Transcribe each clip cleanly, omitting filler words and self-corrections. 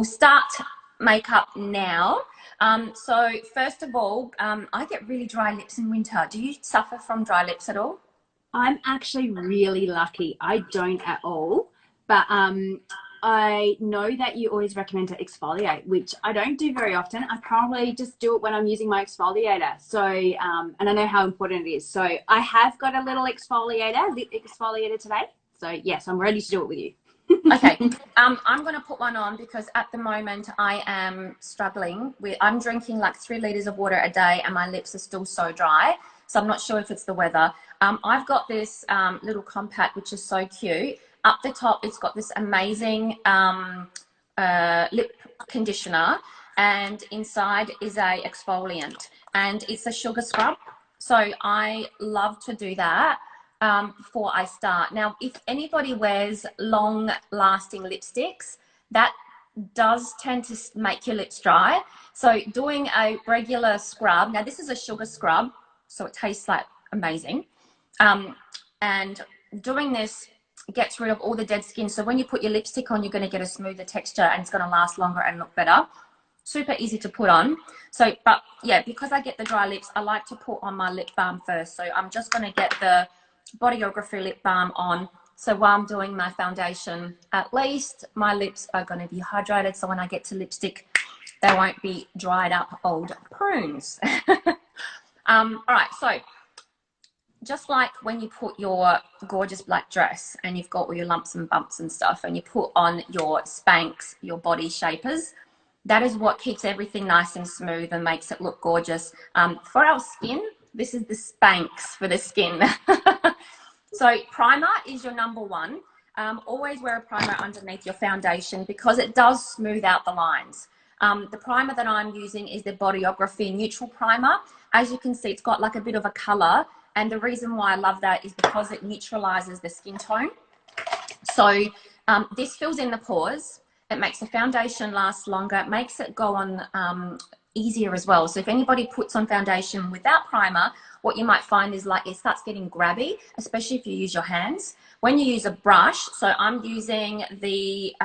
start makeup now. So first of all, I get really dry lips in winter. Do you suffer from dry lips at all? I'm actually really lucky. I don't at all. But I know that you always recommend to exfoliate, which I don't do very often. I probably just do it when I'm using my exfoliator. So, and I know how important it is. So I have got a little lip exfoliator today. So yes, I'm ready to do it with you. Okay, I'm going to put one on because at the moment I am struggling with, I'm drinking like 3 liters of water a day and my lips are still so dry. So I'm not sure if it's the weather. I've got this little compact, which is so cute. Up the top, it's got this amazing lip conditioner, and inside is a exfoliant, and it's a sugar scrub. So I love to do that before I start. Now, if anybody wears long lasting lipsticks, that does tend to make your lips dry. So doing a regular scrub, now this is a sugar scrub, so it tastes like amazing. And doing this gets rid of all the dead skin. So when you put your lipstick on, you're going to get a smoother texture and it's going to last longer and look better. Super easy to put on. So, but yeah, because I get the dry lips, I like to put on my lip balm first. So I'm just going to get the Bodyography lip balm on. So while I'm doing my foundation, at least my lips are going to be hydrated. So when I get to lipstick, they won't be dried up old prunes. All right, so just like when you put your gorgeous black dress and you've got all your lumps and bumps and stuff, and you put on your Spanx, your body shapers, that is what keeps everything nice and smooth and makes it look gorgeous. For our skin, this is the Spanx for the skin. So primer is your number one. Always wear a primer underneath your foundation because it does smooth out the lines. The primer that I'm using is the Bodyography Neutral Primer. As you can see, it's got like a bit of a color. And the reason why I love that is because it neutralizes the skin tone. So this fills in the pores. It makes the foundation last longer. It makes it go on easier as well. So if anybody puts on foundation without primer, what you might find is like it starts getting grabby, especially if you use your hands. When you use a brush, so I'm using the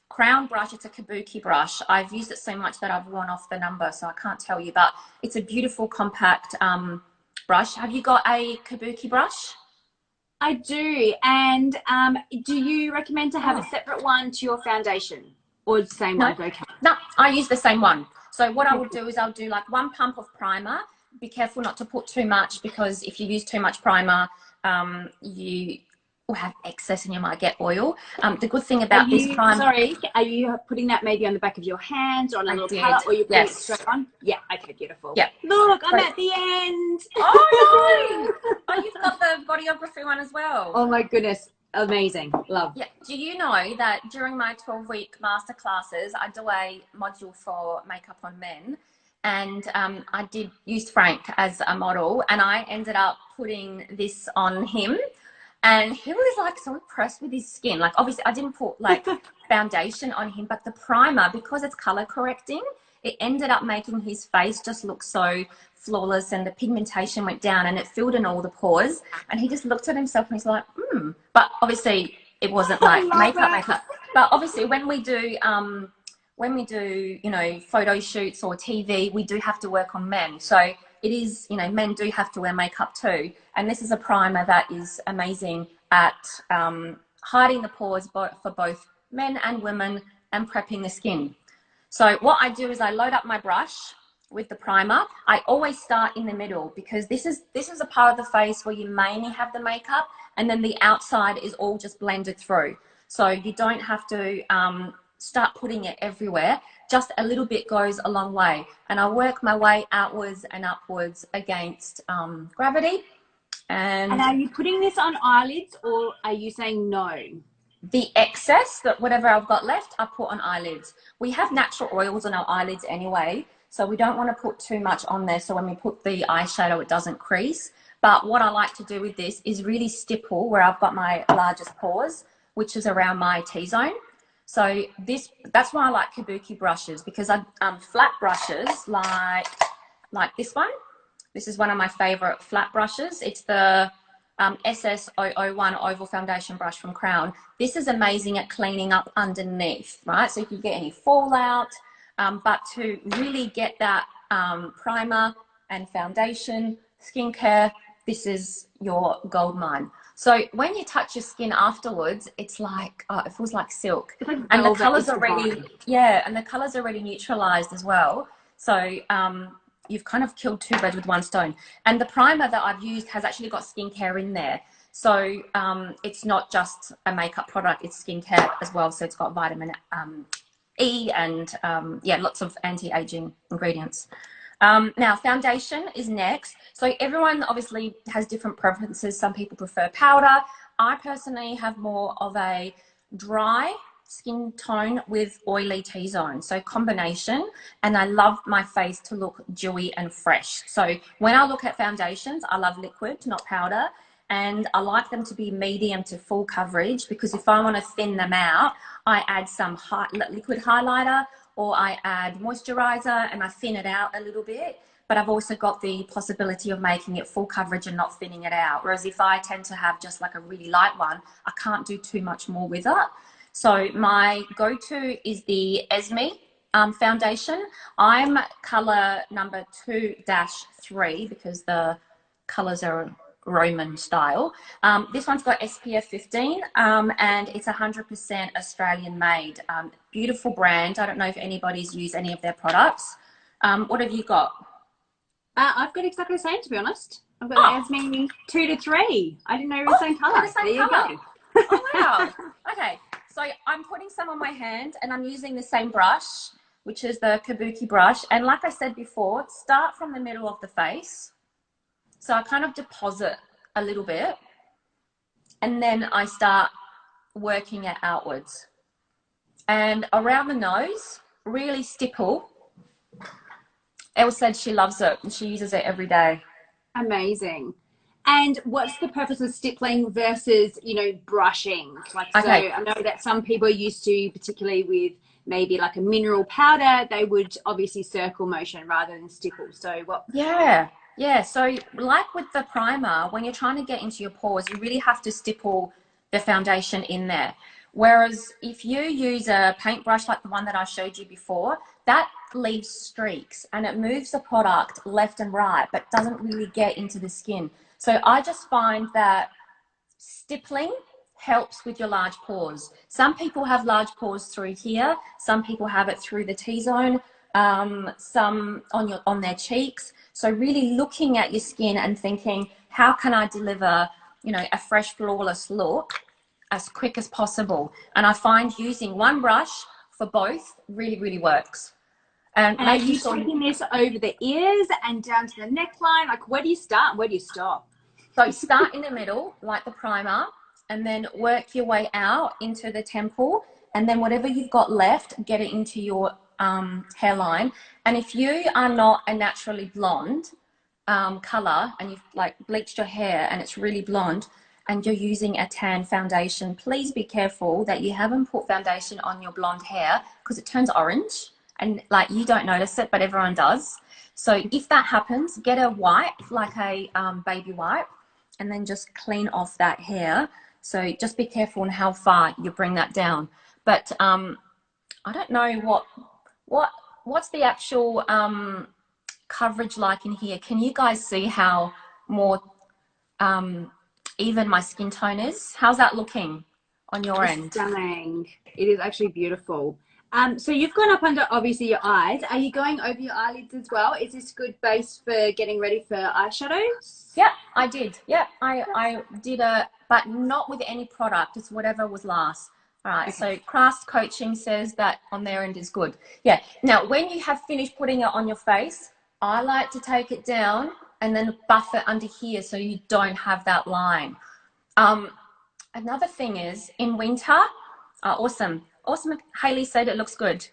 Crown Brush. It's a kabuki brush. I've used it so much that I've worn off the number, so I can't tell you, but it's a beautiful compact brush. Have you got a kabuki brush? I do. And do you recommend to have a separate one to your foundation, or the same one's okay? No, I use the same one. So what I will do is I'll do like 1 pump of primer. Be careful not to put too much, because if you use too much primer, you will have excess and you might get oil. The good thing about this primer... Sorry, are you putting that maybe on the back of your hands or on a little palette, or you're putting it straight on? Yeah, okay, beautiful. Yeah. Look, I'm at the end. Oh, no! Oh, you've got the Bodyography one as well. Oh, my goodness. Amazing. Love. Yeah. Do you know that during my 12-week masterclasses, I do a module for makeup on men, and I did use Frank as a model, and I ended up putting this on him, and he was like so impressed with his skin. Like obviously I didn't put like foundation on him, but the primer, because it's color correcting, it ended up making his face just look so flawless, and the pigmentation went down and it filled in all the pores, and he just looked at himself and he's like, But obviously it wasn't like makeup. But obviously when we do, you know, photo shoots or TV, we do have to work on men. So it is, you know, men do have to wear makeup too. And this is a primer that is amazing at hiding the pores for both men and women and prepping the skin. So what I do is I load up my brush with the primer. I always start in the middle, because this is a part of the face where you mainly have the makeup, and then the outside is all just blended through. So you don't have to start putting it everywhere. Just a little bit goes a long way. And I work my way outwards and upwards against gravity. And are you putting this on eyelids, or are you saying no? The excess, that whatever I've got left, I put on eyelids. We have natural oils on our eyelids anyway, so we don't want to put too much on there, so when we put the eyeshadow it doesn't crease. But what I like to do with this is really stipple where I've got my largest pores, which is around my T-zone. So that's why I like kabuki brushes, because flat brushes like this one. This is one of my favorite flat brushes. It's the SS001 oval foundation brush from Crown. This is amazing at cleaning up underneath, right? So if you get any fallout, but to really get that primer and foundation, skincare, this is your gold mine. So when you touch your skin afterwards, it's like, oh, it feels like silk. It's like and the velvet, color's it's already, divine. yeah, and the color's already neutralized as well. So you've kind of killed two birds with one stone. And the primer that I've used has actually got skincare in there. So it's not just a makeup product, it's skincare as well. So it's got vitamin E and yeah, lots of anti-aging ingredients. Now foundation is next. So everyone obviously has different preferences. Some people prefer powder. I personally have more of a dry skin tone with oily T-zone, so combination, and I love my face to look dewy and fresh. So when I look at foundations, I love liquid, not powder, and I like them to be medium to full coverage, because if I want to thin them out, I add some liquid highlighter, or I add moisturizer and I thin it out a little bit. But I've also got the possibility of making it full coverage and not thinning it out. Whereas if I tend to have just like a really light one, I can't do too much more with it. So my go-to is the Esmi foundation. I'm color number 2-3 because the colors are Roman style. This one's got SPF 15 and it's 100% Australian made. Beautiful brand. I don't know if anybody's used any of their products. What have you got? I've got exactly the same, to be honest. I've got the Esmi 2-3. I didn't know we were the same color. There you go. Oh, wow. Okay. So I'm putting some on my hand and I'm using the same brush, which is the Kabuki brush. And like I said before, start from the middle of the face. So I kind of deposit a little bit and then I start working it outwards. And around the nose, really stipple. Elle said she loves it and she uses it every day. Amazing. And what's the purpose of stippling versus, you know, brushing? Like, Okay. so I know that some people are used to, particularly with maybe like a mineral powder, they would obviously circle motion rather than stipple. So what? Yeah. So like with the primer, when you're trying to get into your pores, you really have to stipple the foundation in there. Whereas if you use a paintbrush like the one that I showed you before, that leaves streaks and it moves the product left and right, but doesn't really get into the skin. So I just find that stippling helps with your large pores. Some people have large pores through here. Some people have it through the T-zone, some on their cheeks. So really looking at your skin and thinking, how can I deliver, you know, a fresh, flawless look as quick as possible? And I find using one brush for both really, really works. And are you taking this over the ears and down to the neckline? Like, where do you start and where do you stop? So start in the middle, like the primer, and then work your way out into the temple. And then whatever you've got left, get it into your hairline. And if you are not a naturally blonde color and you've like bleached your hair and it's really blonde and you're using a tan foundation, please be careful that you haven't put foundation on your blonde hair because it turns orange. And like you don't notice it, but everyone does. So if that happens, get a wipe, like a baby wipe, and then just clean off that hair. So just be careful on how far you bring that down. But I don't know what's the actual coverage like in here. Can you guys see how more even my skin tone is? How's that looking on your end? Stunning. It is actually beautiful. So you've gone up under obviously your eyes. Are you going over your eyelids as well? Is this good base for getting ready for eyeshadows? Yeah, I did. Yeah, I did but not with any product. It's whatever was last. All right. Okay. So Craft Coaching says that on their end is good. Yeah. Now, when you have finished putting it on your face, I like to take it down and then buff it under here so you don't have that line. Another thing is in winter, awesome. Hayley said it looks good.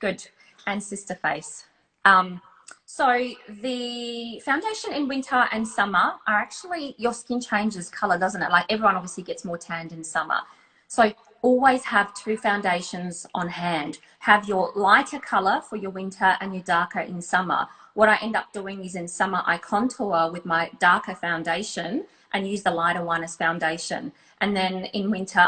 And Sister Face. So the foundation in winter and summer are actually, your skin changes color, doesn't it? Like everyone obviously gets more tanned in summer. So always have two foundations on hand. Have your lighter color for your winter and your darker in summer. What I end up doing is in summer, I contour with my darker foundation and use the lighter one as foundation. And then in winter,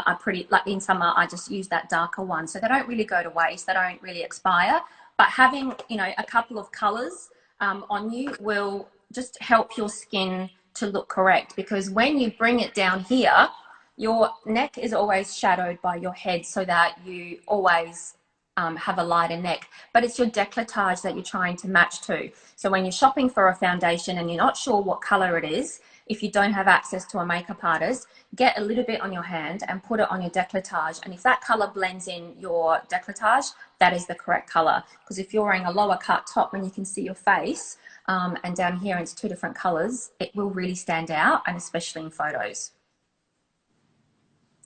in summer, I just use that darker one. So they don't really go to waste. They don't really expire. But having, you know, a couple of colors on you will just help your skin to look correct, because when you bring it down here, your neck is always shadowed by your head so that you always have a lighter neck, but it's your décolletage that you're trying to match to. So when you're shopping for a foundation and you're not sure what color it is, if you don't have access to a makeup artist, get a little bit on your hand and put it on your décolletage. And if that color blends in your décolletage, that is the correct color. Because if you're wearing a lower cut top and you can see your face, and down here it's two different colors, it will really stand out, and especially in photos.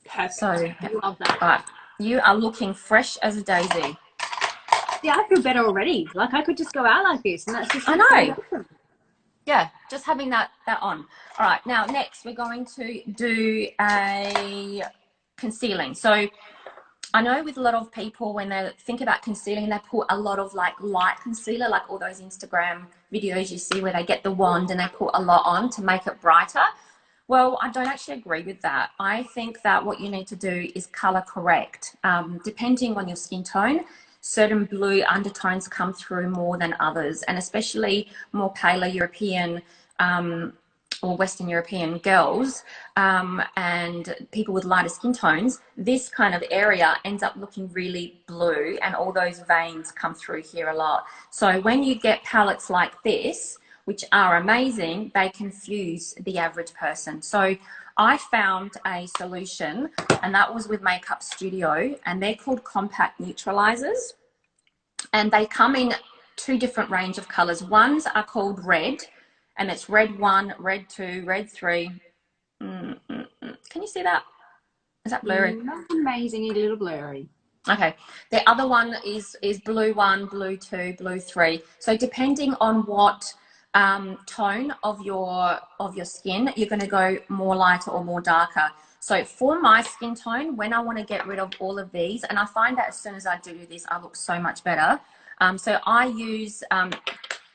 Perfect. So, I love that. right, you are looking fresh as a daisy. Yeah, I feel better already. Like I could just go out like this, and that's just. I know. Awesome. Yeah, just having that on. All right, now next we're going to do a concealing. So I know with a lot of people, when they think about concealing, they put a lot of like light concealer, like all those Instagram videos you see where they get the wand and they put a lot on to make it brighter. Well, I don't actually agree with that. I think that what you need to do is color correct. Depending on your skin tone, certain blue undertones come through more than others, and especially more paler European or Western European girls and people with lighter skin tones, this kind of area ends up looking really blue, and all those veins come through here a lot. So when you get palettes like this, which are amazing, they confuse the average person. So I found a solution, and that was with Makeup Studio, and they're called compact neutralizers, and they come in two different range of colors. Ones are called red, and it's red 1, red 2, red 3. Can you see that? Is that blurry? Not amazing, a little blurry. Okay. The other one is blue 1, blue 2, blue 3. So depending on what tone of your skin, you're going to go more lighter or more darker. So for my skin tone, when I want to get rid of all of these, and I find that as soon as I do this, I look so much better. So I use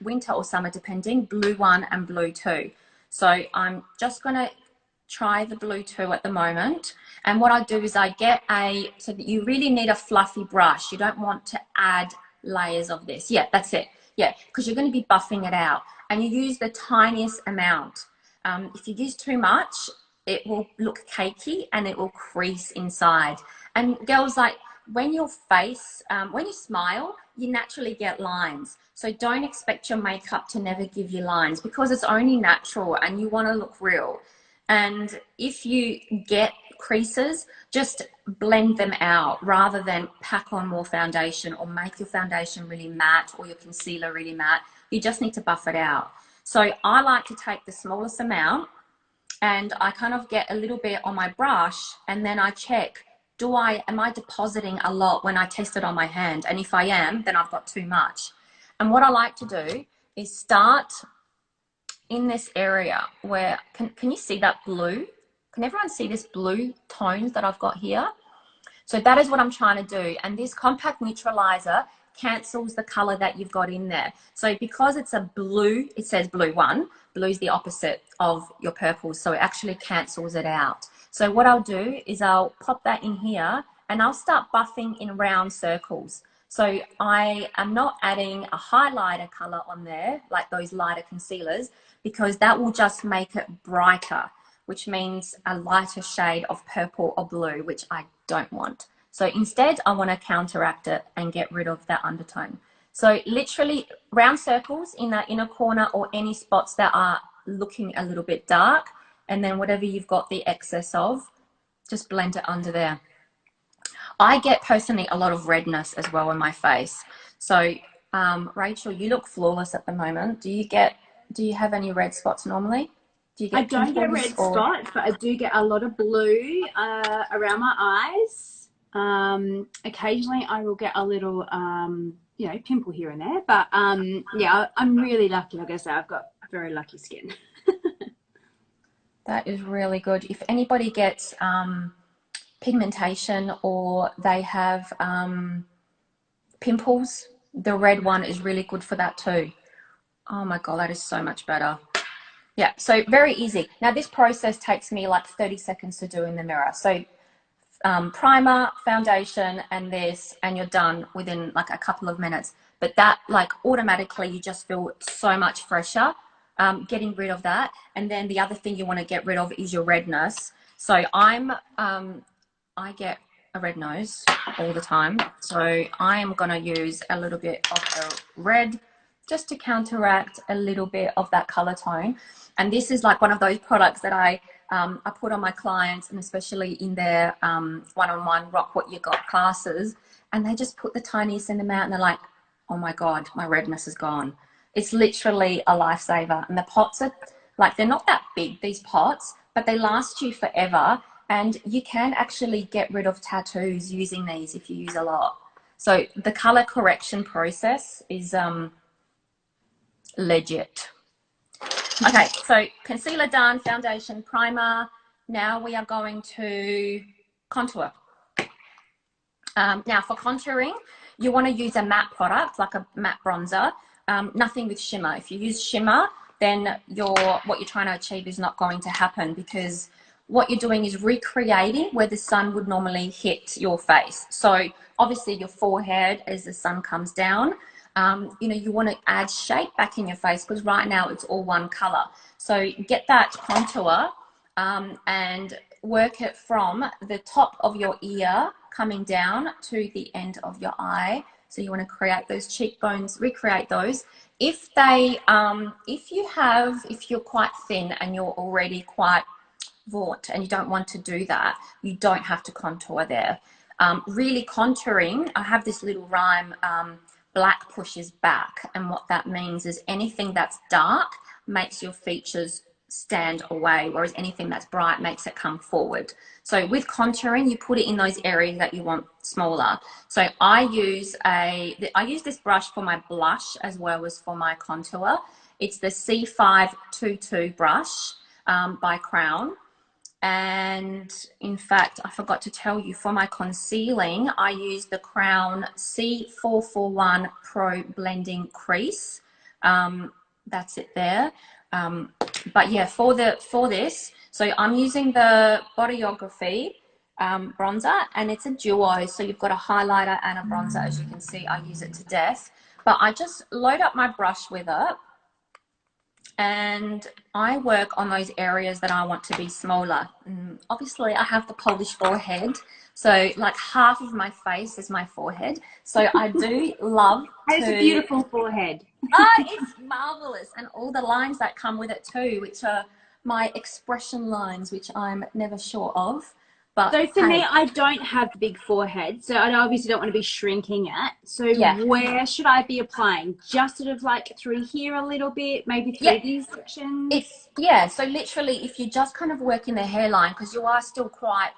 winter or summer depending, blue 1 and blue 2. So I'm just going to try the blue 2 at the moment. And what I do is I get so that you really need a fluffy brush. You don't want to add layers of this. Yeah, that's it. Yeah, because you're going to be buffing it out. And you use the tiniest amount. If you use too much, it will look cakey and it will crease inside. And girls, like when your face, when you smile, you naturally get lines. So don't expect your makeup to never give you lines, because it's only natural and you want to look real. And if you get creases, just blend them out rather than pack on more foundation or make your foundation really matte or your concealer really matte. You just need to buff it out. So I like to take the smallest amount and I kind of get a little bit on my brush, and then I check, am I depositing a lot when I test it on my hand? And if I am, then I've got too much. And what I like to do is start in this area where, can you see that blue? Can everyone see this blue tones that I've got here? So that is what I'm trying to do. And this compact neutralizer cancels the color that you've got in there. So because it's a blue, it says blue 1, blue is the opposite of your purples. So it actually cancels it out. So what I'll do is I'll pop that in here and I'll start buffing in round circles. So I am not adding a highlighter color on there, like those lighter concealers, because that will just make it brighter, which means a lighter shade of purple or blue, which I don't want. So instead, I want to counteract it and get rid of that undertone. So literally round circles in that inner corner or any spots that are looking a little bit dark, and then whatever you've got the excess of, just blend it under there. I get personally a lot of redness as well in my face. So Rachel, you look flawless at the moment. Do you have any red spots normally? I don't get red spots, but I do get a lot of blue around my eyes. Occasionally I will get a little, pimple here and there. But yeah, I'm really lucky. Like I say, I've got very lucky skin. That is really good. If anybody gets pigmentation or they have pimples, the red one is really good for that too. Oh my God, that is so much better. Yeah, so very easy. Now this process takes me like 30 seconds to do in the mirror. So primer, foundation, and this, and you're done within like a couple of minutes. But that, like, automatically you just feel so much fresher, getting rid of that. And then the other thing you want to get rid of is your redness. So I get a red nose all the time, so I am going to use a little bit of the red just to counteract a little bit of that color tone. And this is like one of those products that I put on my clients, and especially in their one-on-one Rock What You Got classes, and they just put the tiniest in them out and they're like, oh my God, my redness is gone. It's literally a lifesaver. And the pots are like, they're not that big, these pots, but they last you forever. And you can actually get rid of tattoos using these if you use a lot. So the color correction process is legit. Okay, so concealer done, foundation, primer. Now we are going to contour. Now for contouring, you want to use a matte product, like a matte bronzer, nothing with shimmer. If you use shimmer, then what you're trying to achieve is not going to happen, because what you're doing is recreating where the sun would normally hit your face. So obviously your forehead, as the sun comes down, you know, you want to add shape back in your face, because right now it's all one color. So get that contour and work it from the top of your ear coming down to the end of your eye. So you want to create those cheekbones, recreate those. If you're quite thin and you're already quite vaunt and you don't want to do that, you don't have to contour there. Really contouring, I have this little rhyme, black pushes back, and what that means is anything that's dark makes your features stand away, whereas anything that's bright makes it come forward. So with contouring, you put it in those areas that you want smaller. So I use this brush for my blush as well as for my contour. It's the C553 brush by Crown. And in fact, I forgot to tell you, for my concealing, I use the Crown C441 Pro Blending Crease. That's it there. But yeah, for this, so I'm using the Bodyography bronzer, and it's a duo. So you've got a highlighter and a bronzer. As you can see, I use it to death. But I just load up my brush with it, and I work on those areas that I want to be smaller. Obviously, I have the polished forehead, so like half of my face is my forehead. So I do love It's a beautiful forehead. it's marvelous, and all the lines that come with it too, which are my expression lines, which I'm never sure of. But so for me, I don't have the big forehead, so I obviously don't want to be shrinking it. So yeah, where should I be applying? Just sort of like through here a little bit, maybe through these sections? So literally, if you just kind of work in the hairline, because you are still quite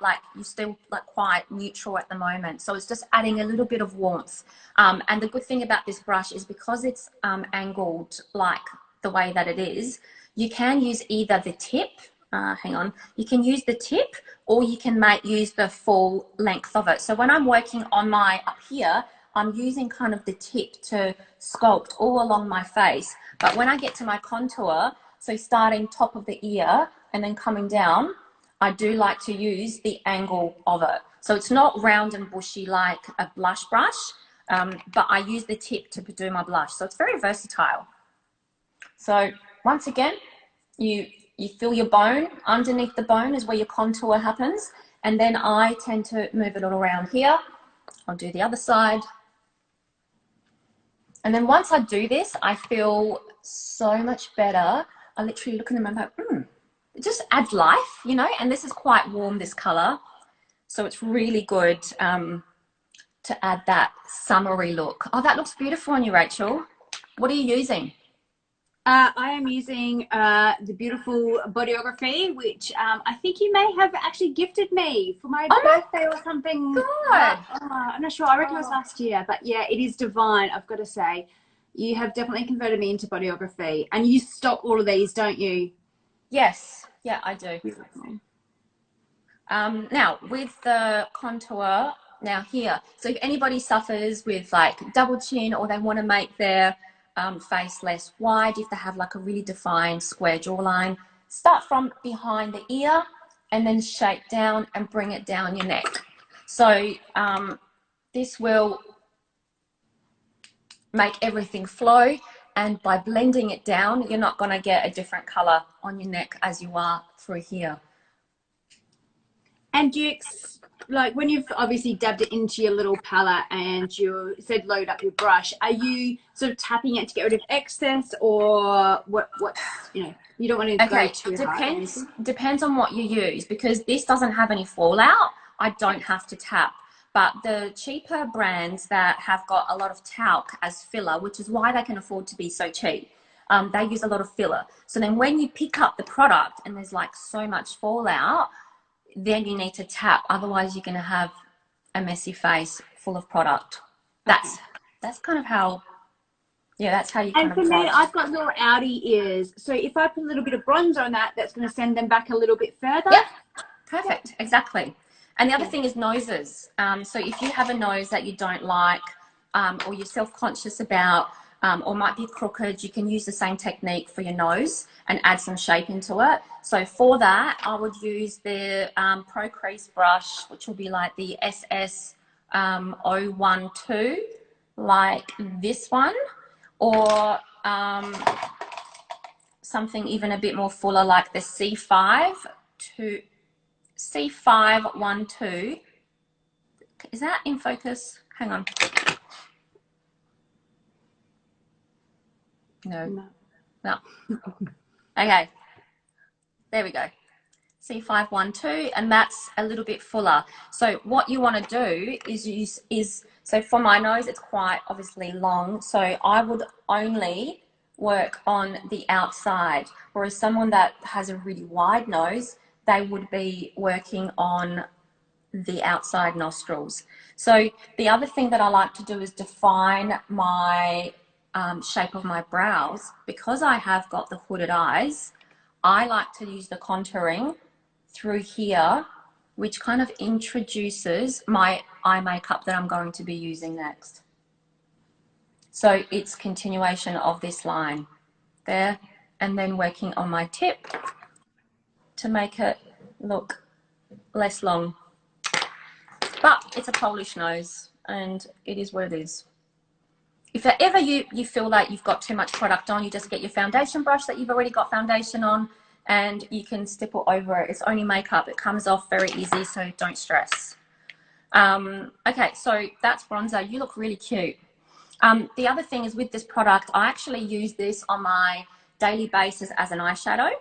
quite neutral at the moment, so it's just adding a little bit of warmth. And the good thing about this brush is because it's angled like the way that it is, you can use either the tip. You can use the tip, or you can use the full length of it. So when I'm working on my up here, I'm using kind of the tip to sculpt all along my face. But when I get to my contour, so starting top of the ear and then coming down, I do like to use the angle of it. So it's not round and bushy like a blush brush, but I use the tip to do my blush. So it's very versatile. So once again, you feel your bone. Underneath the bone is where your contour happens. And then I tend to move it all around here. I'll do the other side. And then once I do this, I feel so much better. I literally look at them and I'm like, it just adds life, you know, and this is quite warm, this color. So it's really good to add that summery look. Oh, that looks beautiful on you, Rachel. What are you using? I am using the beautiful Bodyography, which I think you may have actually gifted me for my birthday or something. God. I'm not sure. I reckon it was last year. But yeah, it is divine, I've got to say. You have definitely converted me into Bodyography. And you stock all of these, don't you? Yes. Yeah, I do. Beautiful. Now, with the contour, now here. So if anybody suffers with like double chin, or they want to make their face less wide, if they have like a really defined square jawline, start from behind the ear and then shape down and bring it down your neck. So this will make everything flow, and by blending it down, you're not going to get a different color on your neck as you are through here. And do you, like when you've obviously dabbed it into your little palette and you said load up your brush, are you sort of tapping it to get rid of excess, or what's, you know, you don't want to go too hard? Depends on what you use, because this doesn't have any fallout. I don't have to tap. But the cheaper brands that have got a lot of talc as filler, which is why they can afford to be so cheap, they use a lot of filler. So then when you pick up the product and there's like so much fallout, then you need to tap. Otherwise, you're going to have a messy face full of product. That's kind of how, yeah, that's how you kind of. And for me, I've got little outy ears. So if I put a little bit of bronzer on that, that's going to send them back a little bit further. Yep, perfect, exactly. And the other thing is noses. So if you have a nose that you don't like, or you're self-conscious about, or might be crooked, you can use the same technique for your nose and add some shape into it. So for that, I would use the Pro Crease brush, which will be like the SS 012, like this one, or something even a bit more fuller like the C512. Is that in focus? Hang on. No. Okay, there we go. C512, and that's a little bit fuller. So what you want to do is so for my nose, it's quite obviously long, so I would only work on the outside, whereas someone that has a really wide nose, they would be working on the outside nostrils. So the other thing that I like to do is define my shape of my brows. Because I have got the hooded eyes, I like to use the contouring through here, which kind of introduces my eye makeup that I'm going to be using next. So it's continuation of this line there, and then working on my tip to make it look less long. But it's a Polish nose, and it is what it is. If ever you feel like you've got too much product on, you just get your foundation brush that you've already got foundation on, and you can stipple over it. It's only makeup. It comes off very easy, so don't stress. Okay, so that's bronzer. You look really cute. The other thing is with this product, I actually use this on my daily basis as an eyeshadow.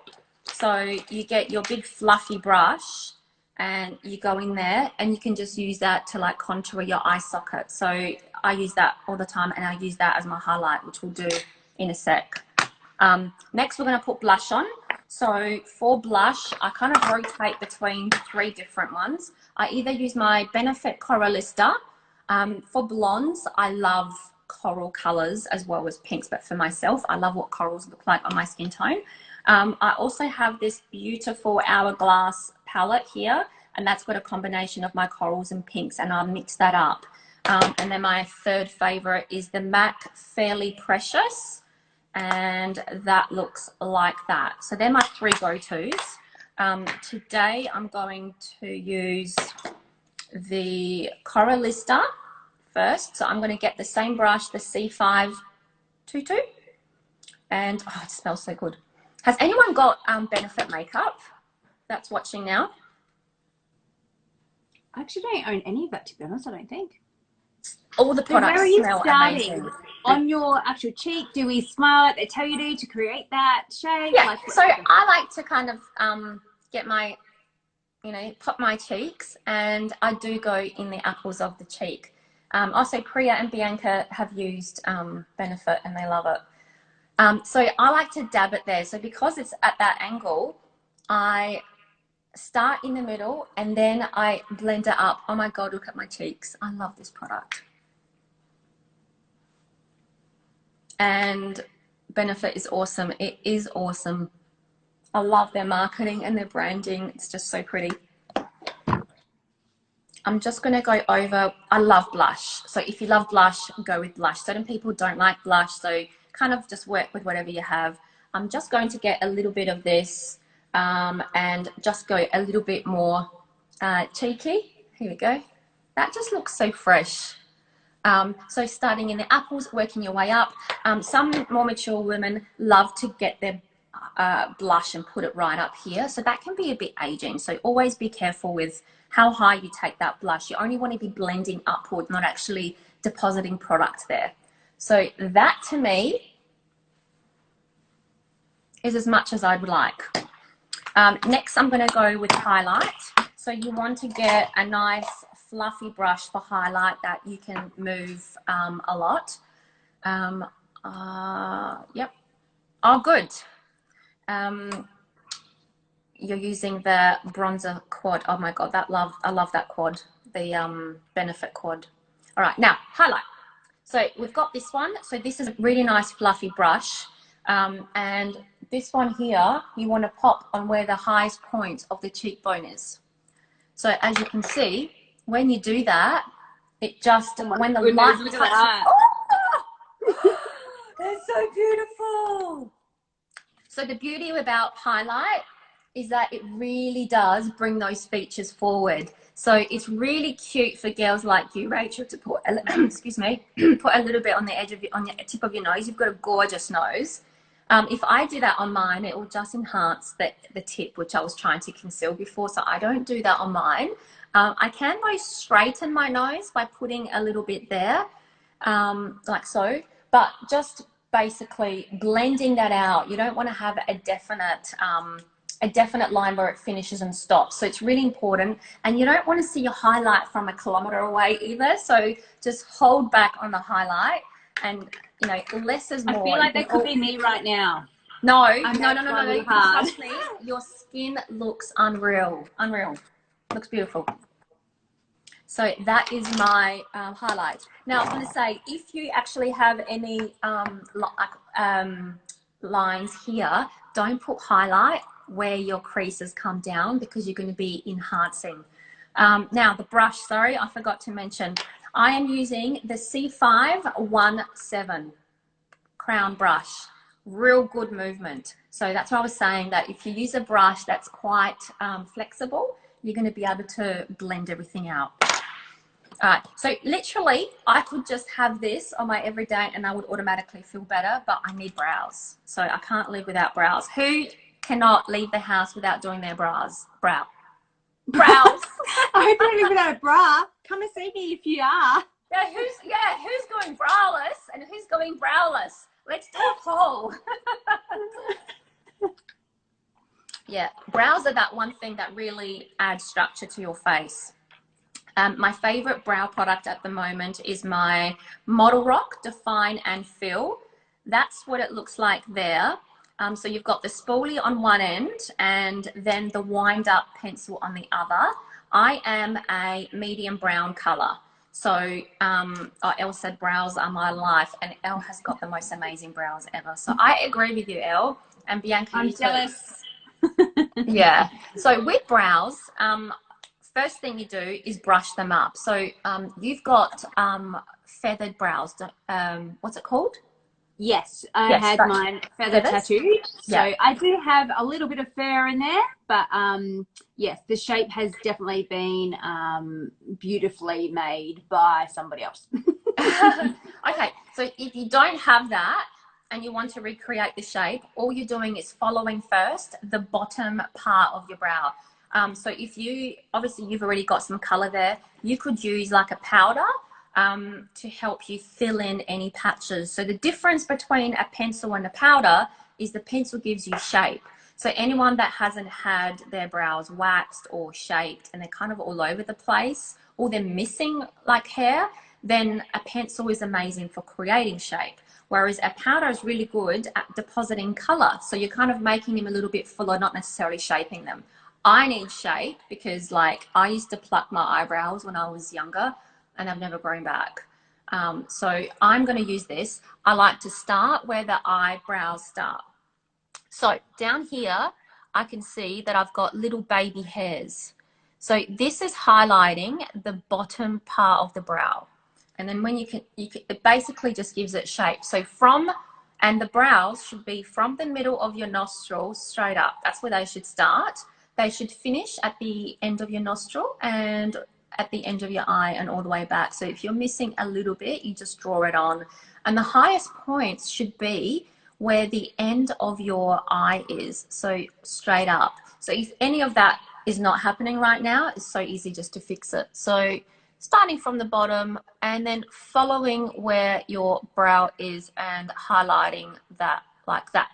So you get your big fluffy brush and you go in there and you can just use that to like contour your eye socket. So I use that all the time, and I use that as my highlight, which we'll do in a sec. Next, we're going to put blush on. So for blush, I kind of rotate between 3 different ones. I either use my Benefit Coralista. For blondes, I love coral colors as well as pinks, but for myself, I love what corals look like on my skin tone. I also have this beautiful Hourglass palette here, and that's got a combination of my corals and pinks, and I'll mix that up. And then my third favorite is the MAC Fairly Precious, and that looks like that. So they're my 3 go-tos. Today I'm going to use the Coralista first. So I'm going to get the same brush, the C522, and oh, it smells so good. Has anyone got Benefit makeup that's watching now? I actually don't own any of that, to be honest, I don't think. All the products smell amazing. On your actual cheek, do we smile like they tell you to create that shape? Yeah, like, so I like to kind of get my, you know, pop my cheeks, and I do go in the apples of the cheek. Also, Priya and Bianca have used Benefit and they love it. So I like to dab it there. So because it's at that angle, I start in the middle and then I blend it up. Oh my God, look at my cheeks. I love this product. And Benefit is awesome. It is awesome. I love their marketing and their branding. It's just so pretty. I'm just going to go over, I love blush. So if you love blush, go with blush. Certain people don't like blush, so kind of just work with whatever you have. I'm just going to get a little bit of this and just go a little bit more cheeky. Here we go. That just looks so fresh. So starting in the apples, working your way up. Some more mature women love to get their blush and put it right up here. So that can be a bit aging. So always be careful with how high you take that blush. You only want to be blending upward, not actually depositing product there. So that to me is as much as I would like. Next, I'm going to go with highlight. So you want to get a nice fluffy brush for highlight that you can move a lot. Yep. Oh, good. You're using the bronzer quad. Oh my God, I love that quad, the Benefit quad. All right, now highlight. So we've got this one. So this is a really nice fluffy brush. And this one here, you want to pop on where the highest point of the cheekbone is. So as you can see, when you do that, it just, when the light touches, oh, that's so beautiful. So the beauty about highlight is that it really does bring those features forward. So it's really cute for girls like you, Rachel, to put, excuse me, put a little bit on the edge of on the tip of your nose. You've got a gorgeous nose. If I do that on mine, it will just enhance the tip, which I was trying to conceal before. So I don't do that on mine. I can both straighten my nose by putting a little bit there, like so, but just basically blending that out. You don't want to have a definite line where it finishes and stops. So it's really important. And you don't want to see your highlight from a kilometre away either. So just hold back on the highlight, and you know, less is more. I feel like that could be me right now. No. Trust me, your skin looks unreal. Looks beautiful. So that is my highlight. Now I was going to say, if you actually have any lines here, don't put highlight where your creases come down, because you're going to be enhancing. Now the brush, sorry, I forgot to mention, I am using the C553 Crown Brush. Real good movement. So that's what I was saying, that if you use a brush that's quite flexible, you're going to be able to blend everything out. All right, so literally I could just have this on my everyday and I would automatically feel better, but I need brows. So I can't live without brows. Who cannot leave the house without doing their brows? Brows. I don't live without a bra. Come and see me if you are. Yeah, who's going browless and who's going browless? Let's do a poll. Yeah, brows are that one thing that really adds structure to your face. My favorite brow product at the moment is my Model Rock Define and Fill. That's what it looks like there. So you've got the spoolie on one end and then the wind up pencil on the other. I am a medium brown color. So Elle said brows are my life, and Elle has got the most amazing brows ever. So I agree with you, Elle. And Bianca, I'm jealous. Yeah. So with brows, first thing you do is brush them up. So you've got feathered brows. What's it called? Yes, I had mine feather tattooed. So yeah. I do have a little bit of fur in there, but yes, the shape has definitely been beautifully made by somebody else. Okay, so if you don't have that and you want to recreate the shape, all you're doing is following first the bottom part of your brow. So if obviously you've already got some color there, you could use like a powder to help you fill in any patches. So the difference between a pencil and a powder is the pencil gives you shape. So anyone that hasn't had their brows waxed or shaped and they're kind of all over the place, or they're missing like hair, then a pencil is amazing for creating shape. Whereas a powder is really good at depositing color. So you're kind of making them a little bit fuller, not necessarily shaping them. I need shape because like I used to pluck my eyebrows when I was younger and I've never grown back. So I'm going to use this. I like to start where the eyebrows start. So down here, I can see that I've got little baby hairs. So this is highlighting the bottom part of the brow. And then when it basically just gives it shape. So from And the brows should be from the middle of your nostril straight up. That's where they should start. They should finish at the end of your nostril and at the end of your eye and all the way back. So if you're missing a little bit, you just draw it on. And the highest points should be where the end of your eye is, so straight up. So if any of that is not happening right now, it's so easy just to fix it. So starting from the bottom and then following where your brow is and highlighting that like that,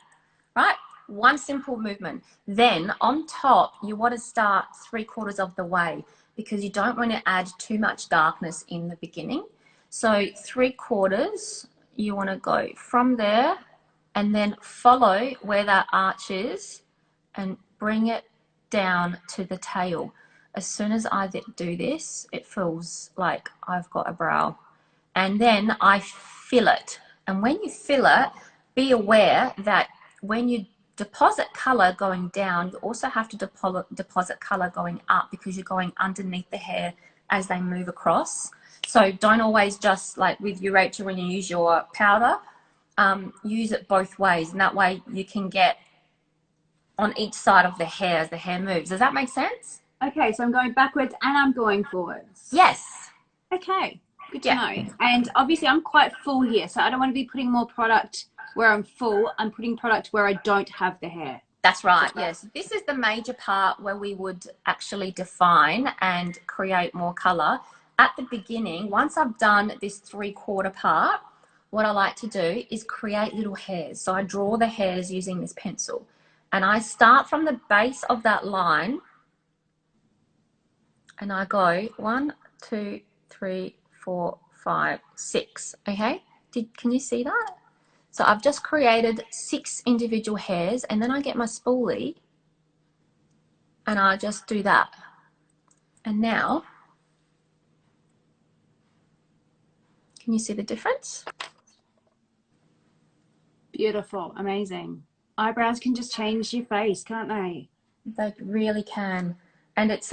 right? One simple movement. Then on top, you want to start 3/4 of the way because you don't want to add too much darkness in the beginning. So 3/4, you want to go from there and then follow where that arch is and bring it down to the tail. As soon as I do this, it feels like I've got a brow. And then I fill it. And when you fill it, be aware that when you deposit color going down, you also have to deposit color going up because you're going underneath the hair as they move across. So don't always just like with you, Rachel, when you use your powder, use it both ways. And that way you can get on each side of the hair as the hair moves. Does that make sense? Okay, so I'm going backwards and I'm going forwards. Yes. Okay, good to know. And obviously I'm quite full here, so I don't want to be putting more product where I'm full. I'm putting product where I don't have the hair. That's right, yes. This is the major part where we would actually define and create more color. At the beginning, once I've done this 3/4 part, what I like to do is create little hairs. So I draw the hairs using this pencil. And I start from the base of that line and I go 1, 2, 3, 4, 5, 6. Okay, can you see that? So I've just created 6 individual hairs and then I get my spoolie and I just do that. And now, can you see the difference? Beautiful, amazing. Eyebrows can just change your face, can't they? They really can. And it's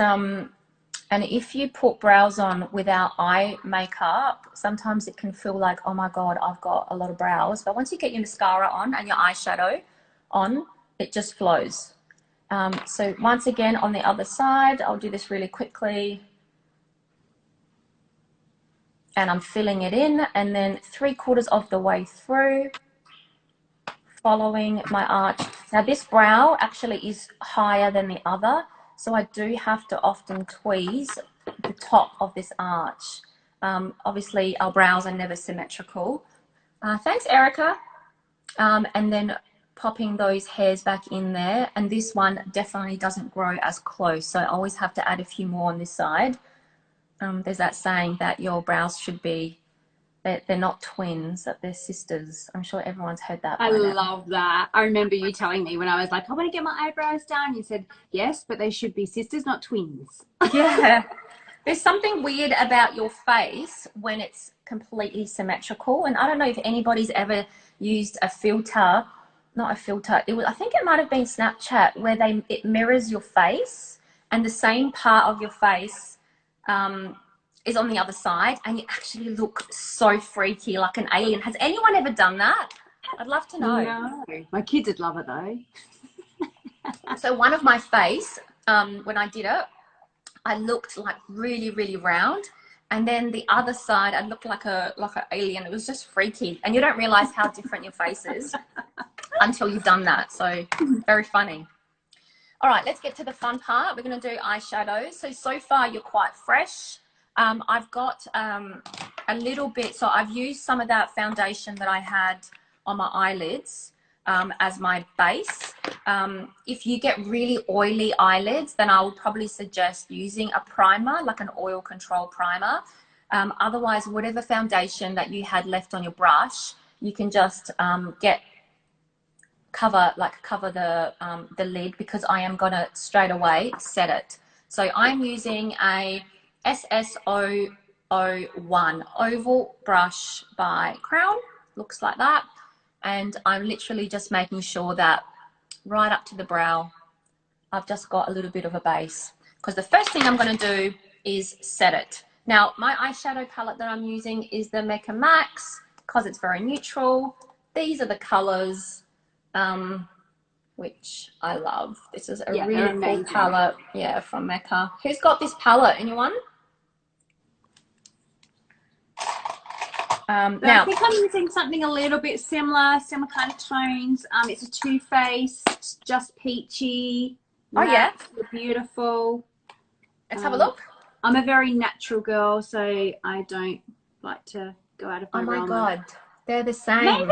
and if you put brows on without eye makeup, sometimes it can feel like, oh my God, I've got a lot of brows. But once you get your mascara on and your eyeshadow on, it just flows. So once again, on the other side, I'll do this really quickly. And I'm filling it in. And then 3/4 of the way through, following my arch. Now this brow actually is higher than the other. So I do have to often tweeze the top of this arch. Obviously, our brows are never symmetrical. Thanks, Erica. And then popping those hairs back in there. And this one definitely doesn't grow as close. So I always have to add a few more on this side. There's that saying that your brows should be, they're not twins, that they're sisters. I'm sure everyone's heard that. I love that. I remember you telling me when I was like, I want to get my eyebrows done. You said, yes, but they should be sisters, not twins. Yeah. There's something weird about your face when it's completely symmetrical. And I don't know if anybody's ever used a filter, not a filter. I think it might have been Snapchat where it mirrors your face and the same part of your face is on the other side and you actually look so freaky, like an alien. Has anyone ever done that? I'd love to know. No. My kids would love it though. So one of my face, when I did it, I looked like really, really round. And then the other side, I looked like an alien. It was just freaky. And you don't realize how different your face is until you've done that. So very funny. All right, let's get to the fun part. We're going to do eyeshadows. So far you're quite fresh. I've got a little bit, so I've used some of that foundation that I had on my eyelids as my base. If you get really oily eyelids, then I would probably suggest using a primer, like an oil control primer. Otherwise, whatever foundation that you had left on your brush, you can just cover the lid, because I am gonna straight away set it. So I'm using a SS001 oval brush by Crown, looks like that. And I'm literally just making sure that right up to the brow, I've just got a little bit of a base, because the first thing I'm going to do is set it. Now, my eyeshadow palette that I'm using is the Mecca Max, because it's very neutral. these are the colors, which I love. This is a really cool palette, yeah, from Mecca. Who's got this palette? Anyone? Now, I think I'm using something a little bit similar kind of tones. It's a Too Faced, just peachy. Oh yeah, beautiful. Let's have a look. I'm a very natural girl, so I don't like to go out of my realm. Oh my god, they're the same.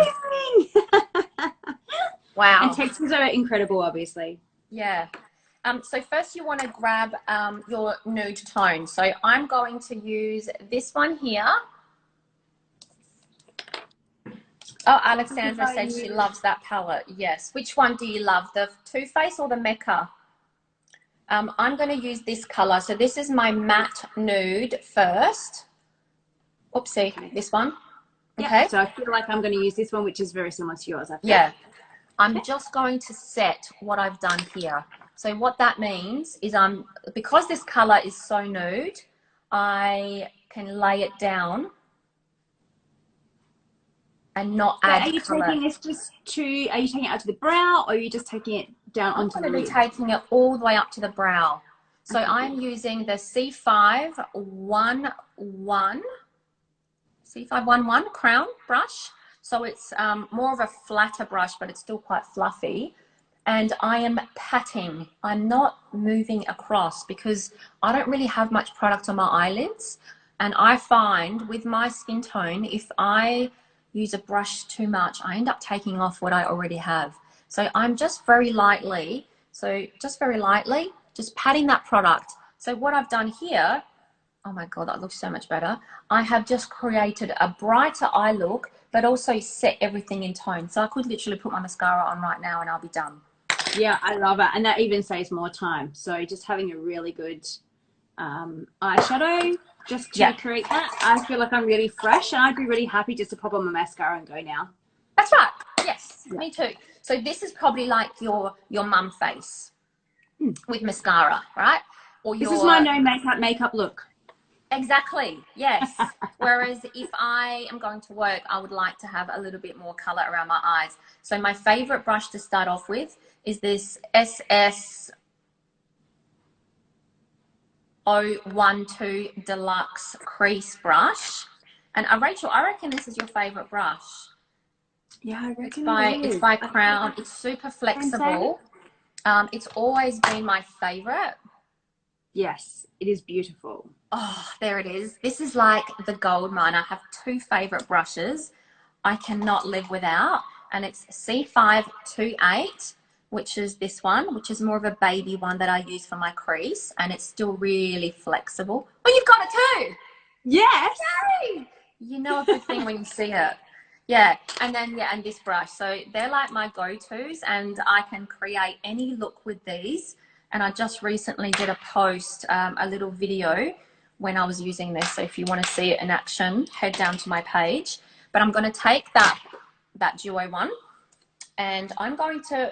Wow. And textures are incredible, obviously. Yeah. So first you want to grab your nude tone. So I'm going to use this one here. Oh, Alexandra said she loves that palette. Yes. Which one do you love, the Too Faced or the Mecca? I'm going to use this color. So this is my matte nude first. Oopsie, okay. This one. Okay. Yeah, so I feel like I'm going to use this one, which is very similar to yours. Yeah. I'm just going to set what I've done here. So what that means is because this color is so nude, I can lay it down and not add color. Are you taking this are you taking it out to the brow, or are you just taking it down onto the lid? I'm going to be taking it all the way up to the brow. So I'm using the C511 Crown Brush. So it's more of a flatter brush, but it's still quite fluffy. And I am patting. I'm not moving across because I don't really have much product on my eyelids. And I find with my skin tone, if I use a brush too much, I end up taking off what I already have. So I'm just very lightly, just patting that product. So what I've done here, oh my God, that looks so much better. I have just created a brighter eye look, but also set everything in tone. So I could literally put my mascara on right now and I'll be done. Yeah, I love it. And that even saves more time. So just having a really good eyeshadow just to create that. I feel like I'm really fresh, and I'd be really happy just to pop on my mascara and go now. That's right. Yes, me too. So this is probably like your mum face with mascara, right? Or this is my no makeup look. Exactly. Yes. Whereas if I am going to work, I would like to have a little bit more color around my eyes. So my favorite brush to start off with is this SS012 Deluxe Crease Brush. And Rachel, I reckon this is your favorite brush. Yeah, I reckon it's by Crown. It's super flexible. It's always been my favorite. Yes, it is beautiful. Oh, there it is. This is like the gold mine. I have two favorite brushes I cannot live without, and it's C528, which is this one, which is more of a baby one that I use for my crease, and it's still really flexible. Oh, you've got it too. Yes. Yay! You know a good thing when you see it. Yeah, and then and this brush. So they're like my go-tos, and I can create any look with these. And I just recently did a post, a little video when I was using this. So if you want to see it in action, head down to my page. But I'm going to take that duo one, and I'm going to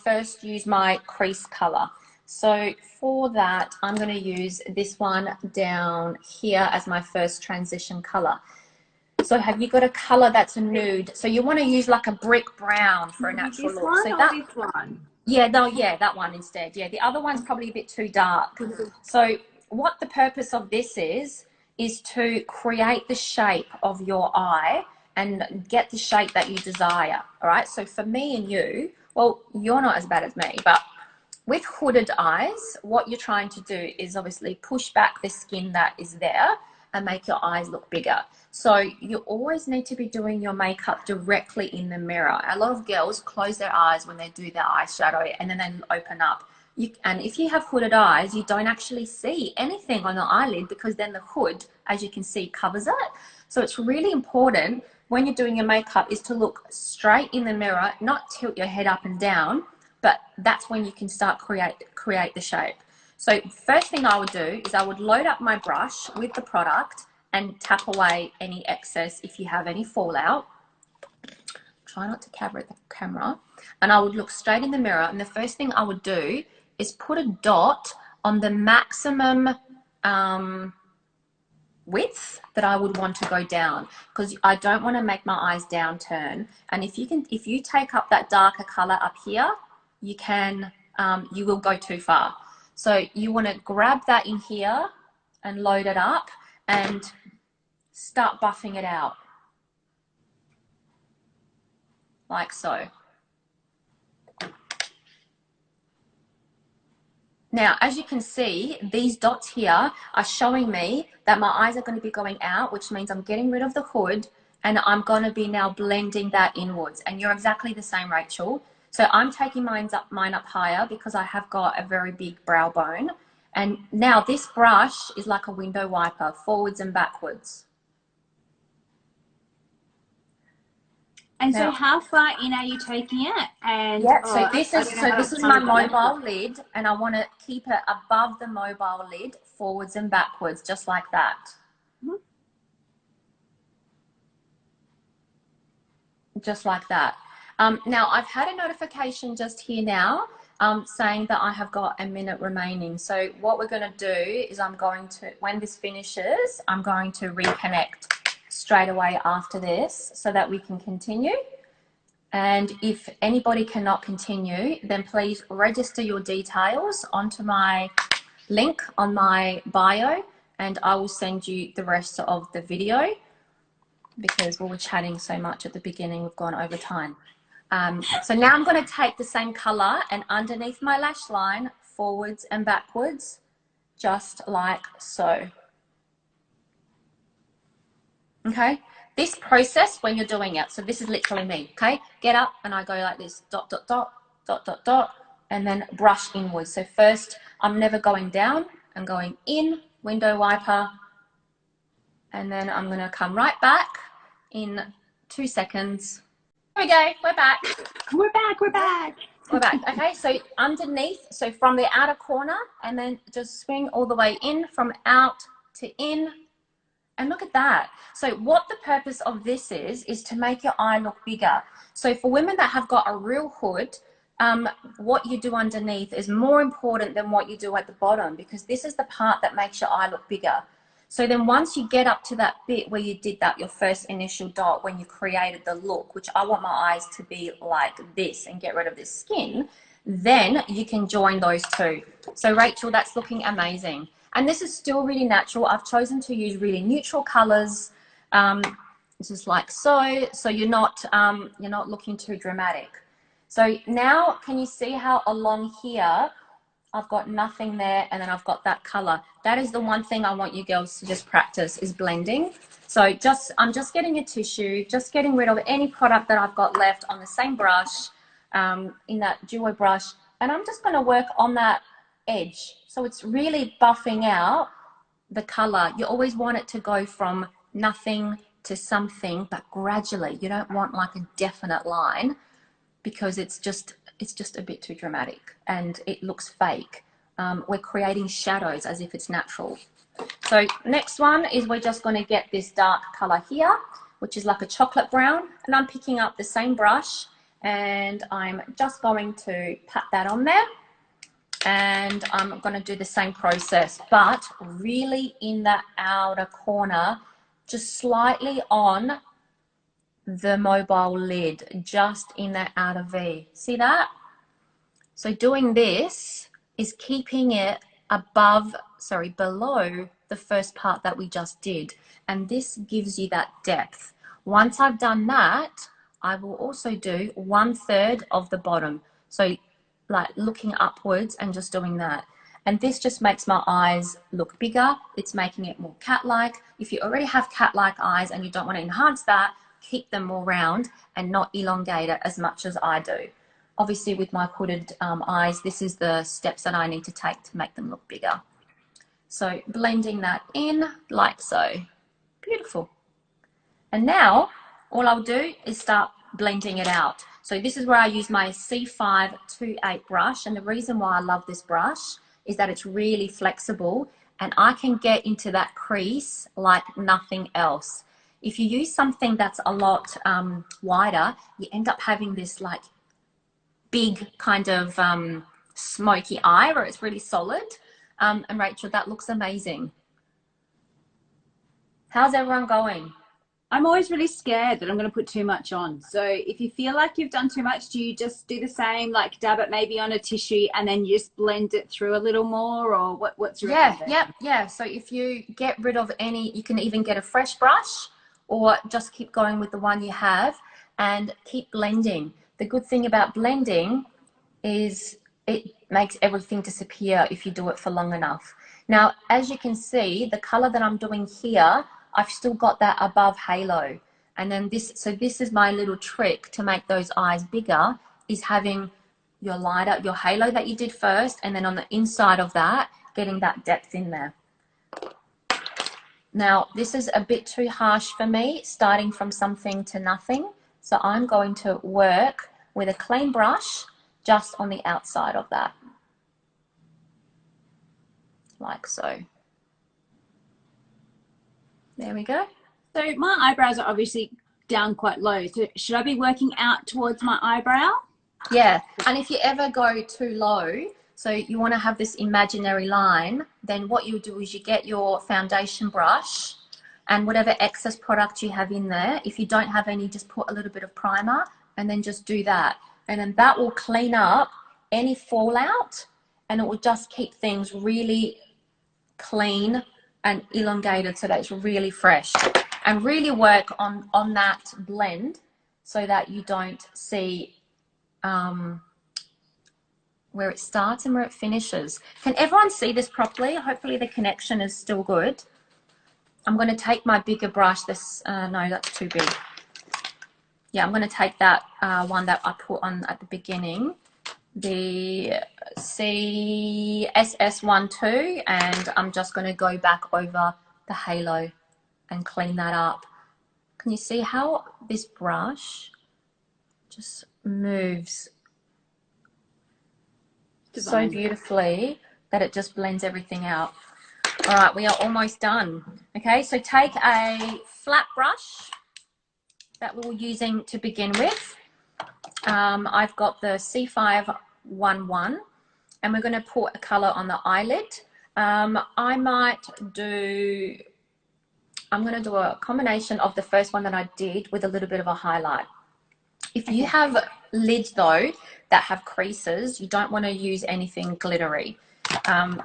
first use my crease color. So for that, I'm going to use this one down here as my first transition color. So have you got a color that's a nude? So you want to use like a brick brown for a natural look. One so or this one? Yeah, no, yeah, that one instead. Yeah, the other one's probably a bit too dark. So what the purpose of this is to create the shape of your eye and get the shape that you desire. All right. So for me and you, well, you're not as bad as me, but with hooded eyes, what you're trying to do is obviously push back the skin that is there and make your eyes look bigger. So you always need to be doing your makeup directly in the mirror. A lot of girls close their eyes when they do their eyeshadow and then they open up. And if you have hooded eyes, you don't actually see anything on the eyelid because then the hood, as you can see, covers it. So it's really important when you're doing your makeup is to look straight in the mirror, not tilt your head up and down, but that's when you can start create the shape. So first thing I would do is I would load up my brush with the product and tap away any excess if you have any fallout. Try not to cover the camera. And I would look straight in the mirror, and the first thing I would do is put a dot on the maximum width that I would want to go down, because I don't want to make my eyes downturn. And if you take up that darker color up here, you can, you will go too far. So you want to grab that in here and load it up and start buffing it out. Like so. Now, as you can see, these dots here are showing me that my eyes are going to be going out, which means I'm getting rid of the hood and I'm going to be now blending that inwards. And you're exactly the same, Rachel. So I'm taking mine up higher because I have got a very big brow bone. And now this brush is like a window wiper, forwards and backwards. And now, so how far in are you taking it? And yeah, so this is my mobile lid, and I want to keep it above the mobile lid, forwards and backwards, just like that. Mm-hmm. Just like that. Now I've had a notification just here now saying that I have got a minute remaining. So what we're going to do is I'm going to, when this finishes, I'm going to reconnect straight away after this so that we can continue. And if anybody cannot continue, then please register your details onto my link on my bio, and I will send you the rest of the video, because we were chatting so much at the beginning, we've gone over time. So now I'm going to take the same color and underneath my lash line, forwards and backwards, just like so. Okay, this process when you're doing it, so this is literally me, okay? Get up and I go like this, dot, dot, dot, dot, dot, dot, and then brush inwards. So first, I'm never going down, I'm going in, window wiper, and then I'm gonna come right back in 2 seconds. There we go, we're back. We're back, we're back. We're back, okay, so underneath, so from the outer corner, and then just swing all the way in, from out to in. And look at that. So what the purpose of this is to make your eye look bigger. So for women that have got a real hood, what you do underneath is more important than what you do at the bottom, because this is the part that makes your eye look bigger. So then once you get up to that bit where you did that, your first initial dot, when you created the look, which I want my eyes to be like this and get rid of this skin, then you can join those two. So Rachel, that's looking amazing. And this is still really natural. I've chosen to use really neutral colors, just like so. So you're not looking too dramatic. So now, can you see how along here, I've got nothing there, and then I've got that color. That is the one thing I want you girls to just practice, is blending. So I'm just getting a tissue, just getting rid of any product that I've got left on the same brush, in that duo brush, and I'm just going to work on that edge. So it's really buffing out the color. You always want it to go from nothing to something, but gradually. You don't want like a definite line, because it's just a bit too dramatic and it looks fake. We're creating shadows as if it's natural. So next one is we're just going to get this dark color here, which is like a chocolate brown, and I'm picking up the same brush and I'm just going to pat that on there. And I'm going to do the same process, but really in that outer corner, just slightly on the mobile lid, just in that outer V. See that? So doing this is keeping it below the first part that we just did. And this gives you that depth. Once I've done that, I will also do 1/3 of the bottom. So like looking upwards and just doing that. And this just makes my eyes look bigger. It's making it more cat-like. If you already have cat-like eyes and you don't want to enhance that, keep them more round and not elongate it as much as I do. Obviously with my hooded eyes, this is the steps that I need to take to make them look bigger. So blending that in like so. Beautiful. And now all I'll do is start blending it out. So this is where I use my C553 brush, and the reason why I love this brush is that it's really flexible and I can get into that crease like nothing else. If you use something that's a lot wider, you end up having this like big kind of smoky eye where it's really solid. And Rachel, that looks amazing. How's everyone going? I'm always really scared that I'm going to put too much on. So if you feel like you've done too much, do you just do the same, like dab it maybe on a tissue and then you just blend it through a little more, or what's your recommendation? Yeah. So if you get rid of any, you can even get a fresh brush or just keep going with the one you have and keep blending. The good thing about blending is it makes everything disappear if you do it for long enough. Now, as you can see, the color that I'm doing here, I've still got that above halo. And then this is my little trick to make those eyes bigger, is having your lighter, your halo that you did first, and then on the inside of that, getting that depth in there. Now, this is a bit too harsh for me, starting from something to nothing. So I'm going to work with a clean brush just on the outside of that, like so. There we go. So my eyebrows are obviously down quite low. So should I be working out towards my eyebrow? Yeah, and if you ever go too low, so you want to have this imaginary line, then what you do is you get your foundation brush and whatever excess product you have in there. If you don't have any, just put a little bit of primer and then just do that. And then that will clean up any fallout and it will just keep things really clean and elongated so that it's really fresh. And really work on that blend so that you don't see where it starts and where it finishes. Can everyone see this properly? Hopefully the connection is still good. I'm going to take my bigger brush. No, that's too big. Yeah, I'm going to take that one that I put on at the beginning, the CSS12, and I'm just going to go back over the halo and clean that up. Can you see how this brush just moves so beautifully that it just blends everything out? All right, we are almost done. Okay, so take a flat brush that we were using to begin with. I've got the C553, and we're going to put a color on the eyelid. I'm going to do a combination of the first one that I did with a little bit of a highlight. If you have lids though that have creases, you don't want to use anything glittery,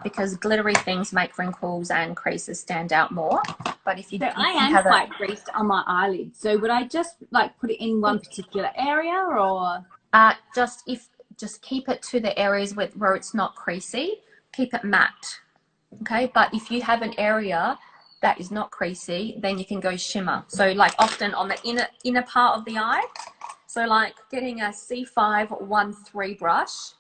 because glittery things make wrinkles and creases stand out more. But if you, I am quite creased on my eyelids, so would I just like put it in one particular area, or just keep it to the areas where it's not creasy, keep it matte. Okay, but if you have an area that is not creasy, then you can go shimmer. So like often on the inner part of the eye. So like getting a C513 brush,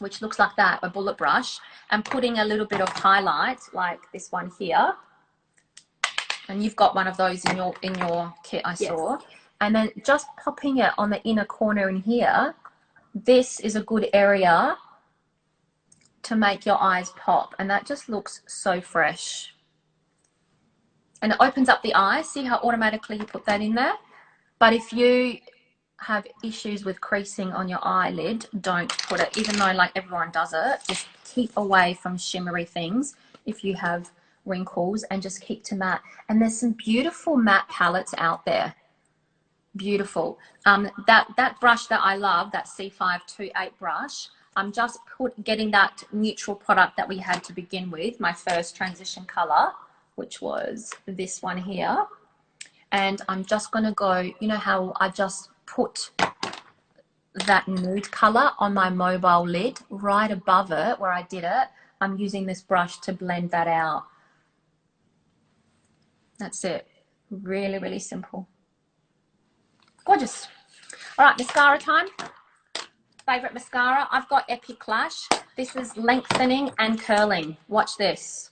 which looks like that, a bullet brush, and putting a little bit of highlight like this one here. And you've got one of those in your kit, I saw. And then just popping it on the inner corner in here. This is a good area to make your eyes pop, and that just looks so fresh. And it opens up the eye. See how automatically you put that in there? But if you have issues with creasing on your eyelid, don't put it, even though like everyone does it. Just keep away from shimmery things if you have wrinkles, and just keep to matte. And there's some beautiful matte palettes out there. Beautiful. That brush that I love, that C528 brush, I'm just getting that neutral product that we had to begin with, my first transition color, which was this one here. And I'm just going to go, you know how I just put that nude color on my mobile lid right above it where I did it. I'm using this brush to blend that out. That's it. Really, really simple. Gorgeous. All right, mascara time. Favorite mascara, I've got Epic Lash. This is lengthening and curling. Watch this.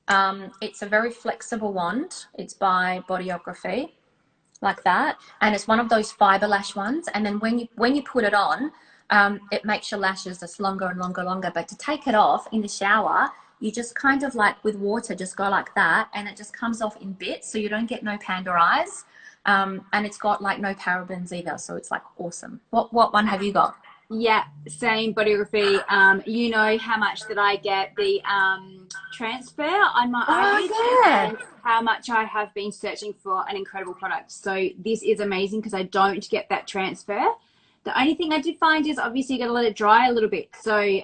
It's a very flexible wand. It's by Bodyography, like that, and it's one of those fiber lash ones. And then when you put it on, it makes your lashes just longer and longer. But to take it off in the shower, you just kind of like with water, just go like that, and it just comes off in bits, so you don't get no panda eyes. And it's got like no parabens either, so it's like awesome. What one have you got? Yeah, same Bodyography. You know how much that I get the transfer on my eyelids and how much I have been searching for an incredible product. So this is amazing because I don't get that transfer. The only thing I did find is obviously you got to let it dry a little bit. So, you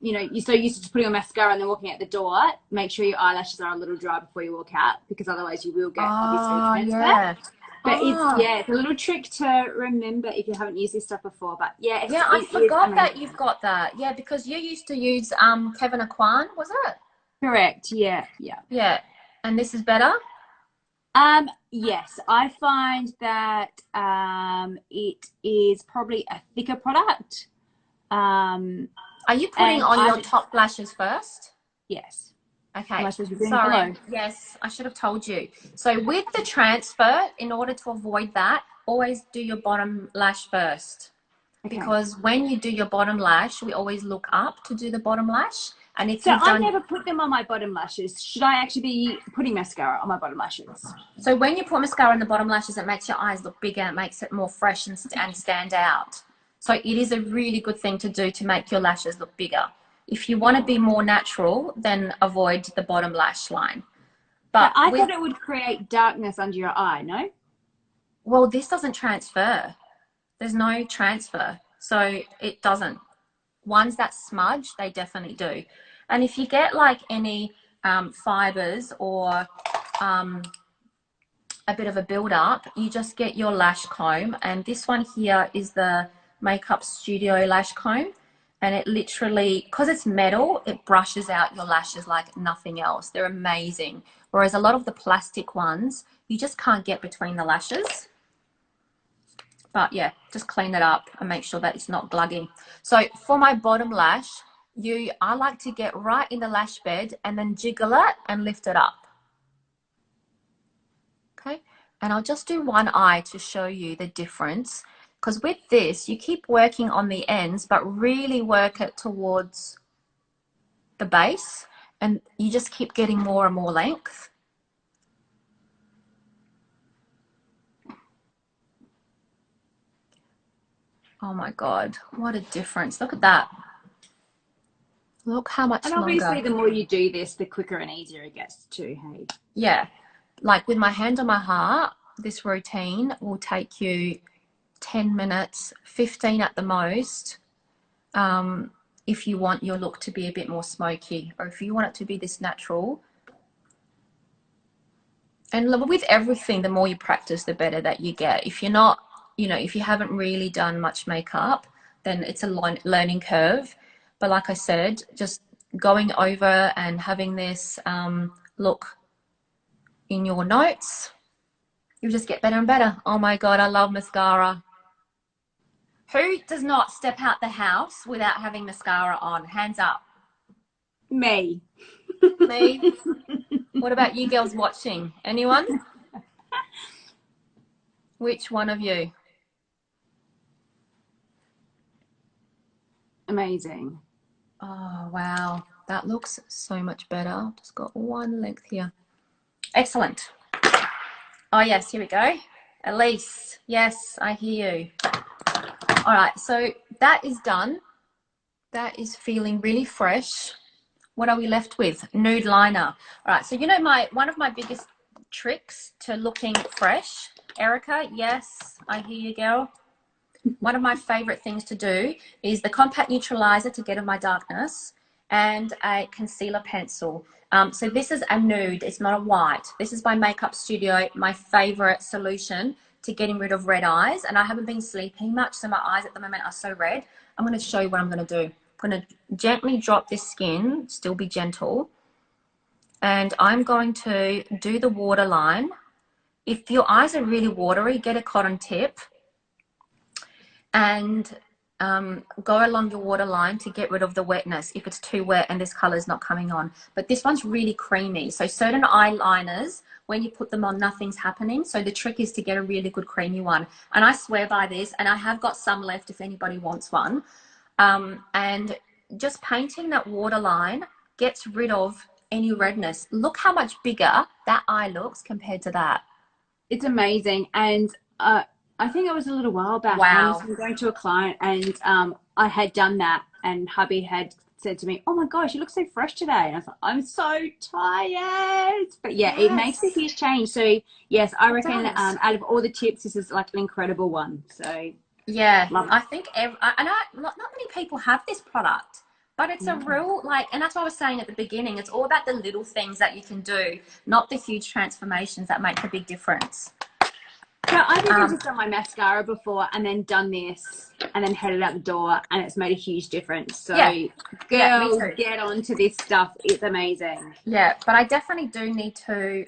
know, you're so used to just putting on mascara and then walking out the door. Make sure your eyelashes are a little dry before you walk out, because otherwise you will get obviously transfer. Yeah. But it's a little trick to remember if you haven't used this stuff before. But yeah, I forgot that you've got that. Yeah, because you used to use Kevin Aquan, was it? Correct. Yeah. And this is better? Yes, I find that it is probably a thicker product. Are you putting on your top lashes first? Yes. Okay. Am I supposed to be doing Sorry. below? Yes, I should have told you. So with the transfer, in order to avoid that, always do your bottom lash first. Okay. Because when you do your bottom lash, we always look up to do the bottom lash. And if I never put them on my bottom lashes. Should I actually be putting mascara on my bottom lashes? So when you put mascara on the bottom lashes, it makes your eyes look bigger. It makes it more fresh and stand out. So it is a really good thing to do to make your lashes look bigger. If you want to be more natural, then avoid the bottom lash line. But I thought it would create darkness under your eye, no? Well, this doesn't transfer. There's no transfer. So it doesn't. Ones that smudge, they definitely do. And if you get like any fibers or a bit of a build-up, you just get your lash comb. And this one here is the Makeup Studio lash comb. And it literally, because it's metal, it brushes out your lashes like nothing else. They're amazing. Whereas a lot of the plastic ones, you just can't get between the lashes. But yeah, just clean it up and make sure that it's not glugging. So for my bottom lash, I like to get right in the lash bed and then jiggle it and lift it up. Okay, and I'll just do one eye to show you the difference. Because with this, you keep working on the ends, but really work it towards the base, and you just keep getting more and more length. Oh my God, what a difference. Look at that. Look how much longer. And obviously the more you do this, the quicker and easier it gets too, hey? Yeah, like with my hand on my heart, this routine will take you 10 minutes, 15 at the most, if you want your look to be a bit more smoky, or if you want it to be this natural. And with everything, the more you practice, the better that you get. If you're not, you know, if you haven't really done much makeup, then it's a learning curve. But like I said, just going over and having this look in your notes, you just get better and better. Oh my God, I love mascara. Who does not step out the house without having mascara on? Hands up. Me. Me? What about you girls watching? Anyone? Which one of you? Amazing. Oh, wow. That looks so much better. Just got one length here. Excellent. Oh, yes, here we go. Elise, yes, I hear you. All right, so that is done. That is feeling really fresh. What are we left with? Nude liner. All right, so you know one of my biggest tricks to looking fresh, Erica, yes, I hear you, girl. One of my favorite things to do is the compact neutralizer to get in my darkness and a concealer pencil. So this is a nude, it's not a white. This is by Makeup Studio, my favorite solution to getting rid of red eyes. And I haven't been sleeping much, so my eyes at the moment are so red. I'm going to show you what I'm going to do. I'm going to gently drop this skin, still be gentle. And I'm going to do the waterline. If your eyes are really watery, get a cotton tip and go along your waterline to get rid of the wetness if it's too wet and this color is not coming on. But this one's really creamy. So certain eyeliners, when you put them on, nothing's happening. So the trick is to get a really good creamy one. And I swear by this, and I have got some left if anybody wants one. And just painting that waterline gets rid of any redness. Look how much bigger that eye looks compared to that. It's amazing. And I think it was a little while back. Wow. I was going to a client and I had done that, and hubby had said to me, oh my gosh, you look so fresh today. And I was like, I'm so tired. But yeah, it makes a Yes, huge change. So yes, I it reckon does. out of all the tips, this is like an incredible one. So Yeah, love I think not many people have this product, but it's a it. real, like, and that's what I was saying at the beginning. It's all about the little things that you can do, not the huge transformations that make a big difference. So I've even just done my mascara before and then done this and then headed out the door, and it's made a huge difference. So Yeah, yeah, me girls, too. get onto this stuff. It's amazing. Yeah, but I definitely do need to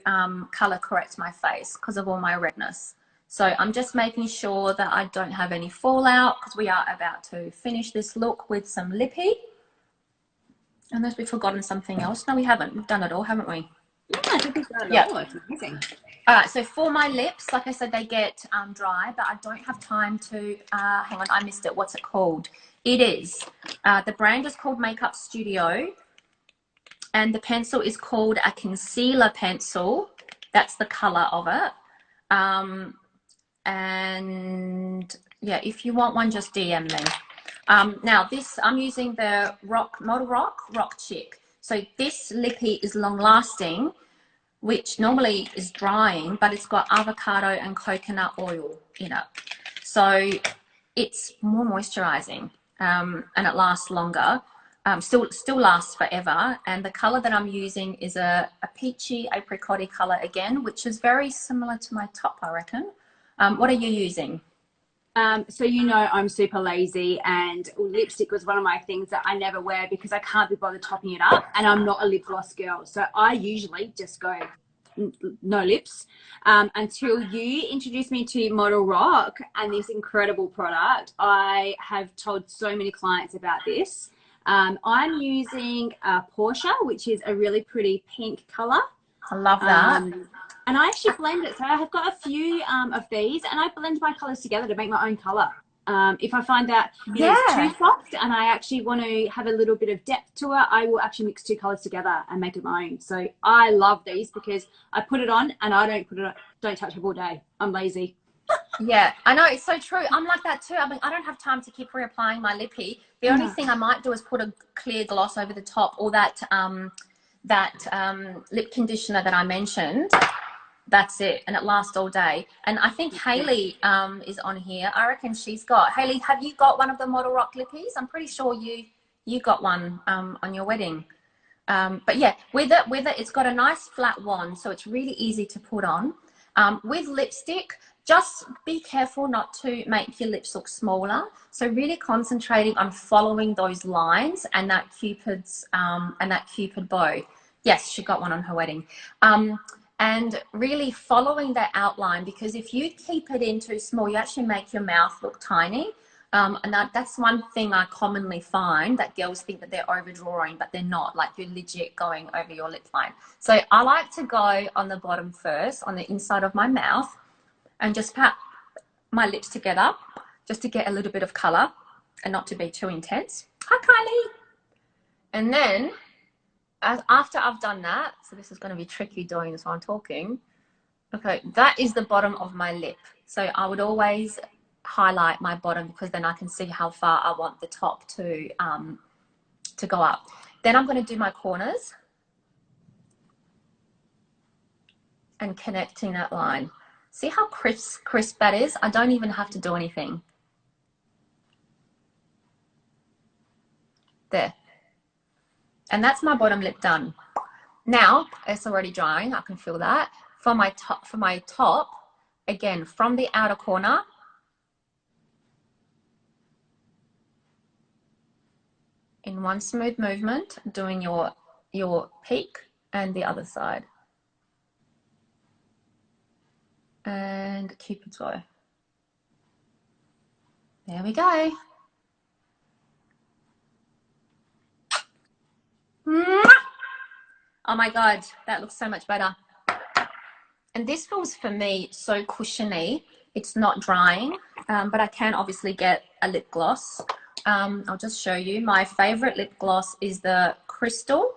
color correct my face because of all my redness. So I'm just making sure that I don't have any fallout because we are about to finish this look with some lippy. Unless we've forgotten something else. No, we haven't. We've done it all, haven't we? Yeah, I think we've done it Yeah. all. It's amazing. All right, so for my lips, like I said, they get dry, but I don't have time to, hang on, I missed it. What's it called? It is, the brand is called Makeup Studio, and the pencil is called a concealer pencil. That's the color of it. And yeah, if you want one, just DM me. Now this, I'm using the Model Rock Chick. So this lippy is long lasting, which normally is drying, but it's got avocado and coconut oil in it. So it's more moisturizing, and it lasts longer. Still lasts forever. And the color that I'm using is a peachy apricot color again, which is very similar to my top, I reckon. What are you using? So you know I'm super lazy, and lipstick was one of my things that I never wear because I can't be bothered topping it up, and I'm not a lip gloss girl. So I usually just go no lips until you introduced me to Model Rock and this incredible product. I have told so many clients about this. I'm using Portia, which is a really pretty pink color. I love that. And I actually blend it. So I have got a few of these, and I blend my colors together to make my own color. If I find that it's too soft and I actually want to have a little bit of depth to it, I will actually mix two colors together and make it my own. So I love these because I put it on and I don't touch it all day. I'm lazy. Yeah, I know, it's so true. I'm like that too. I mean, I don't have time to keep reapplying my lippy. The only thing I might do is put a clear gloss over the top, or that lip conditioner that I mentioned. That's it, and it lasts all day. And I think Hayley is on here. I reckon she's got, Hayley, have you got one of the Model Rock lippies? I'm pretty sure you got one on your wedding. But yeah, with it, it's got a nice flat wand, so it's really easy to put on. With lipstick, just be careful not to make your lips look smaller. So really concentrating on following those lines and that Cupid's and that Cupid bow. Yes, she got one on her wedding. And really following that outline, because if you keep it in too small, you actually make your mouth look tiny. And that's one thing I commonly find, that girls think that they're overdrawing, but they're not. Like, you're legit going over your lip line. So I like to go on the bottom first, on the inside of my mouth, and just pat my lips together just to get a little bit of color and not to be too intense. Hi, Kylie. And then after I've done that, so this is going to be tricky doing this while I'm talking. Okay, that is the bottom of my lip. So I would always highlight my bottom, because then I can see how far I want the top to go up. Then I'm going to do my corners and connecting that line. See how crisp that is? I don't even have to do anything. There. And that's my bottom lip done. Now it's already drying. I can feel that. For my top, again, from the outer corner, in one smooth movement, doing your peak and the other side. And Cupid's bow. There we go. Oh my God, that looks so much better. And this feels, for me, so cushiony. It's not drying, but I can obviously get a lip gloss. I'll just show you. My favorite lip gloss is the Crystal,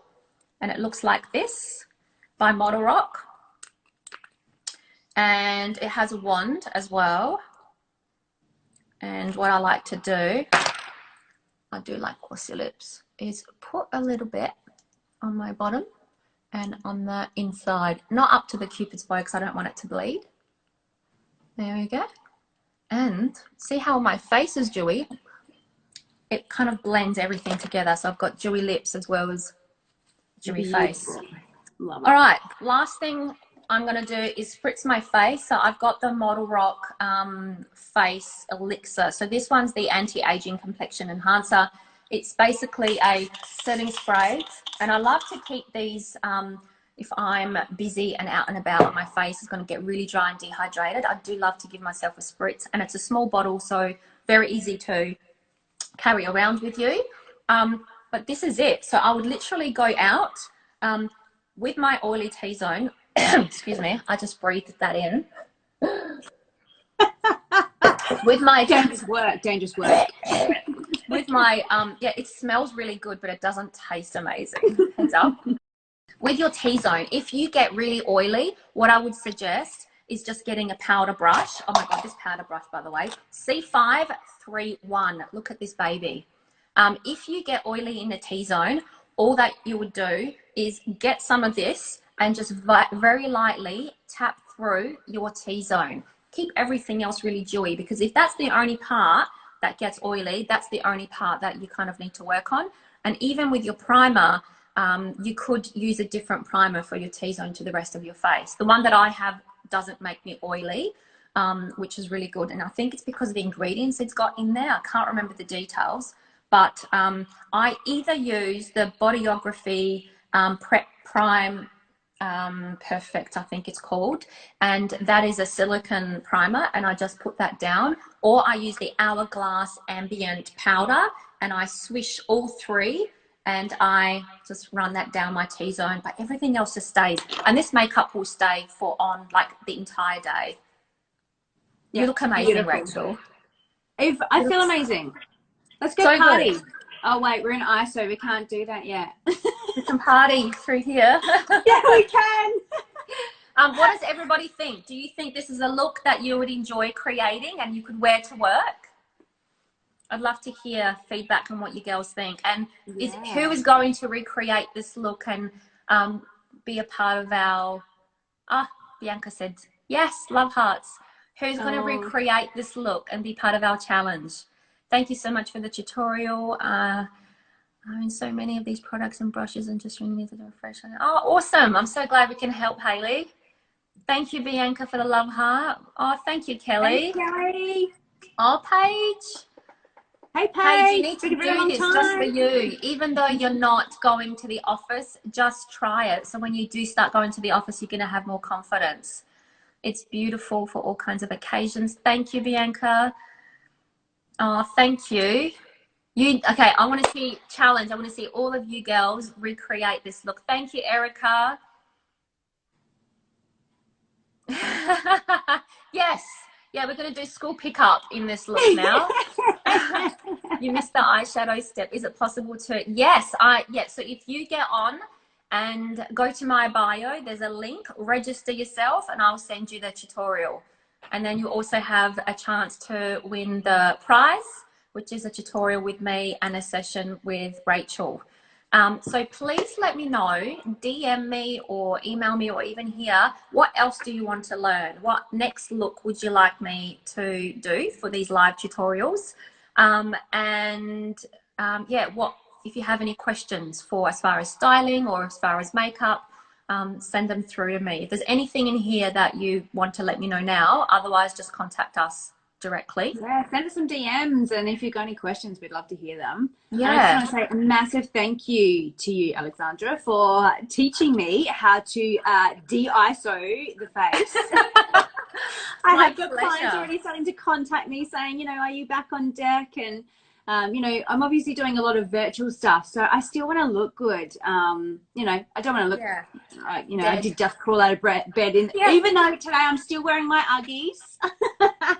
and it looks like this, by Model Rock. And it has a wand as well. And what I like to do, I do like glossy lips. is put a little bit on my bottom and on the inside, not up to the cupid's bow because I don't want it to bleed. There we go. And see how my face is dewy? It kind of blends everything together. So I've got dewy lips as well as dewy face. Love it. All right, last thing I'm going to do is spritz my face. So I've got the Model Rock Face Elixir. So this one's the anti-aging complexion enhancer. It's basically a setting spray, and I love to keep these if I'm busy and out and about and my face is going to get really dry and dehydrated. I do love to give myself a spritz, and it's a small bottle, so very easy to carry around with you. But this is it. So I would literally go out with my oily T-zone. Excuse me, I just breathed that in. With my dangerous work. With my yeah, it smells really good, but it doesn't taste amazing. Heads up. With your T-zone, if you get really oily, what I would suggest is just getting a powder brush. Oh my god, this powder brush, by the way, C531. Look at this baby. If you get oily in the T-zone, all that you would do is get some of this and just very lightly tap through your T-zone. Keep everything else really dewy, because if that's the only part that gets oily, that's the only part that you kind of need to work on. And even with your primer, you could use a different primer for your T-zone to the rest of your face. The one that I have doesn't make me oily, which is really good. And I think it's because of the ingredients it's got in there. I can't remember the details, but I either use the Bodyography Prime Perfect, I think it's called, and that is a silicone primer, and I just put that down, or I use the Hourglass Ambient Powder and I swish all three and I just run that down my T-zone, but everything else just stays, and this makeup will stay for on like the entire day. You look amazing. Beautiful. Rachel. If I feel amazing. Let's go so party. Good. Oh wait, we're in ISO. We can't do that yet. We can party through here. Yeah, we can. What does everybody think? Do you think this is a look that you would enjoy creating and you could wear to work? I'd love to hear feedback on what you girls think. And who is going to recreate this look and be a part of our... Bianca said, yes, love hearts. Who's going to recreate this look and be part of our challenge? Thank you so much for the tutorial. I mean, so many of these products and brushes and just ringing to refresh. Oh, awesome. I'm so glad we can help, Hayley. Thank you, Bianca, for the love heart. Oh, thank you, Kelly. Thanks, Kelly. Oh, Paige. Hey, Paige. Paige, you need to do this just for you. Even though you're not going to the office, just try it. So when you do start going to the office, you're going to have more confidence. It's beautiful for all kinds of occasions. Thank you, Bianca. Oh, thank you. Okay, I want to see challenge. I want to see all of you girls recreate this look. Thank you, Erica. Yes. Yeah, we're going to do school pickup in this look now. You missed the eyeshadow step. Is it possible to? Yes. So if you get on and go to my bio, there's a link, register yourself, and I'll send you the tutorial. And then you also have a chance to win the prize, which is a tutorial with me and a session with Rachel. So please let me know, DM me or email me or even here, what else do you want to learn? What next look would you like me to do for these live tutorials? If you have any questions for as far as styling or as far as makeup, send them through to me. If there's anything in here that you want to let me know now, otherwise just contact us directly. Yeah, send us some DMs, and if you've got any questions, we'd love to hear them. Yeah. I just want to say a massive thank you to you, Alexandra, for teaching me how to de-ISO the face. I have got clients already starting to contact me saying, you know, are you back on deck? And you know, I'm obviously doing a lot of virtual stuff, so I still want to look good. You know, I don't want to look, you know, dead. I did just crawl out of bed, even though today I'm still wearing my Uggies.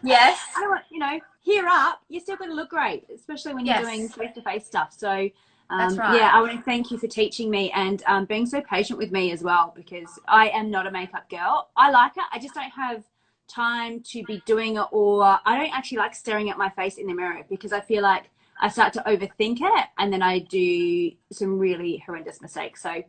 Yes. I don't want, you know, here up, you're still going to look great, especially when you're doing face-to-face stuff. So, that's right. Yeah, I want to thank you for teaching me and being so patient with me as well, because I am not a makeup girl. I like it. I just don't have time to be doing it, or I don't actually like staring at my face in the mirror, because I feel like I start to overthink it, and then I do some really horrendous mistakes. So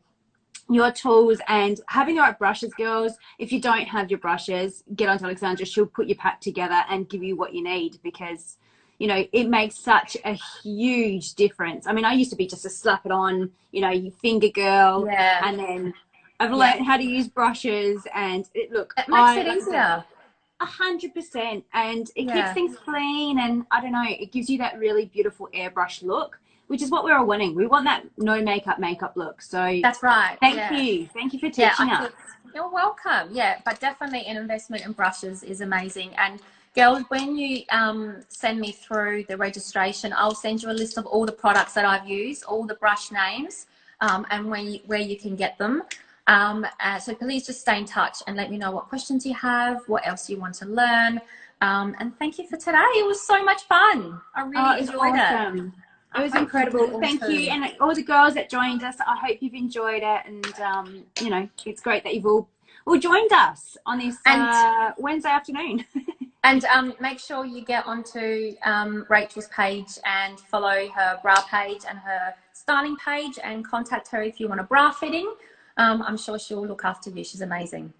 your tools and having the right brushes, girls. If you don't have your brushes, get on to Alexandra. She'll put your pack together and give you what you need, because you know it makes such a huge difference. I mean, I used to be just a slap it on, you know, you finger girl, Yeah. and then I've learned how to use brushes, and It makes it easier. 100%, and it keeps Yeah. things clean, and I don't know, it gives you that really beautiful airbrush look, which is what we're all wanting. We want that no makeup look. So That's right. thank Yeah. you for teaching us. You're welcome. Yeah, but definitely an investment in brushes is amazing. And girls, when you send me through the registration, I'll send you a list of all the products that I've used, all the brush names, and where you can get them. So please just stay in touch and let me know what questions you have, what else you want to learn. And thank you for today. It was so much fun. I really enjoyed it. It was incredible. Thank you. And all the girls that joined us, I hope you've enjoyed it. And, you know, it's great that you've all joined us on this Wednesday afternoon. And make sure you get onto Rachel's page and follow her bra page and her styling page, and contact her if you want a bra fitting. I'm sure she'll look after you. She's amazing.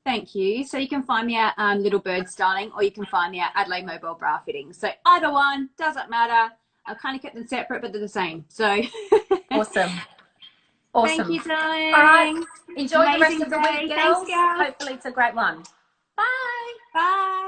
Thank you. So you can find me at Little Bird Styling, or you can find me at Adelaide Mobile Bra Fitting. So either one, doesn't matter. I've kind of kept them separate, but they're the same. So awesome. Thank you, darling. All right. Enjoy the rest of the week, girls. Thanks, girls. Hopefully it's a great one. Bye. Bye.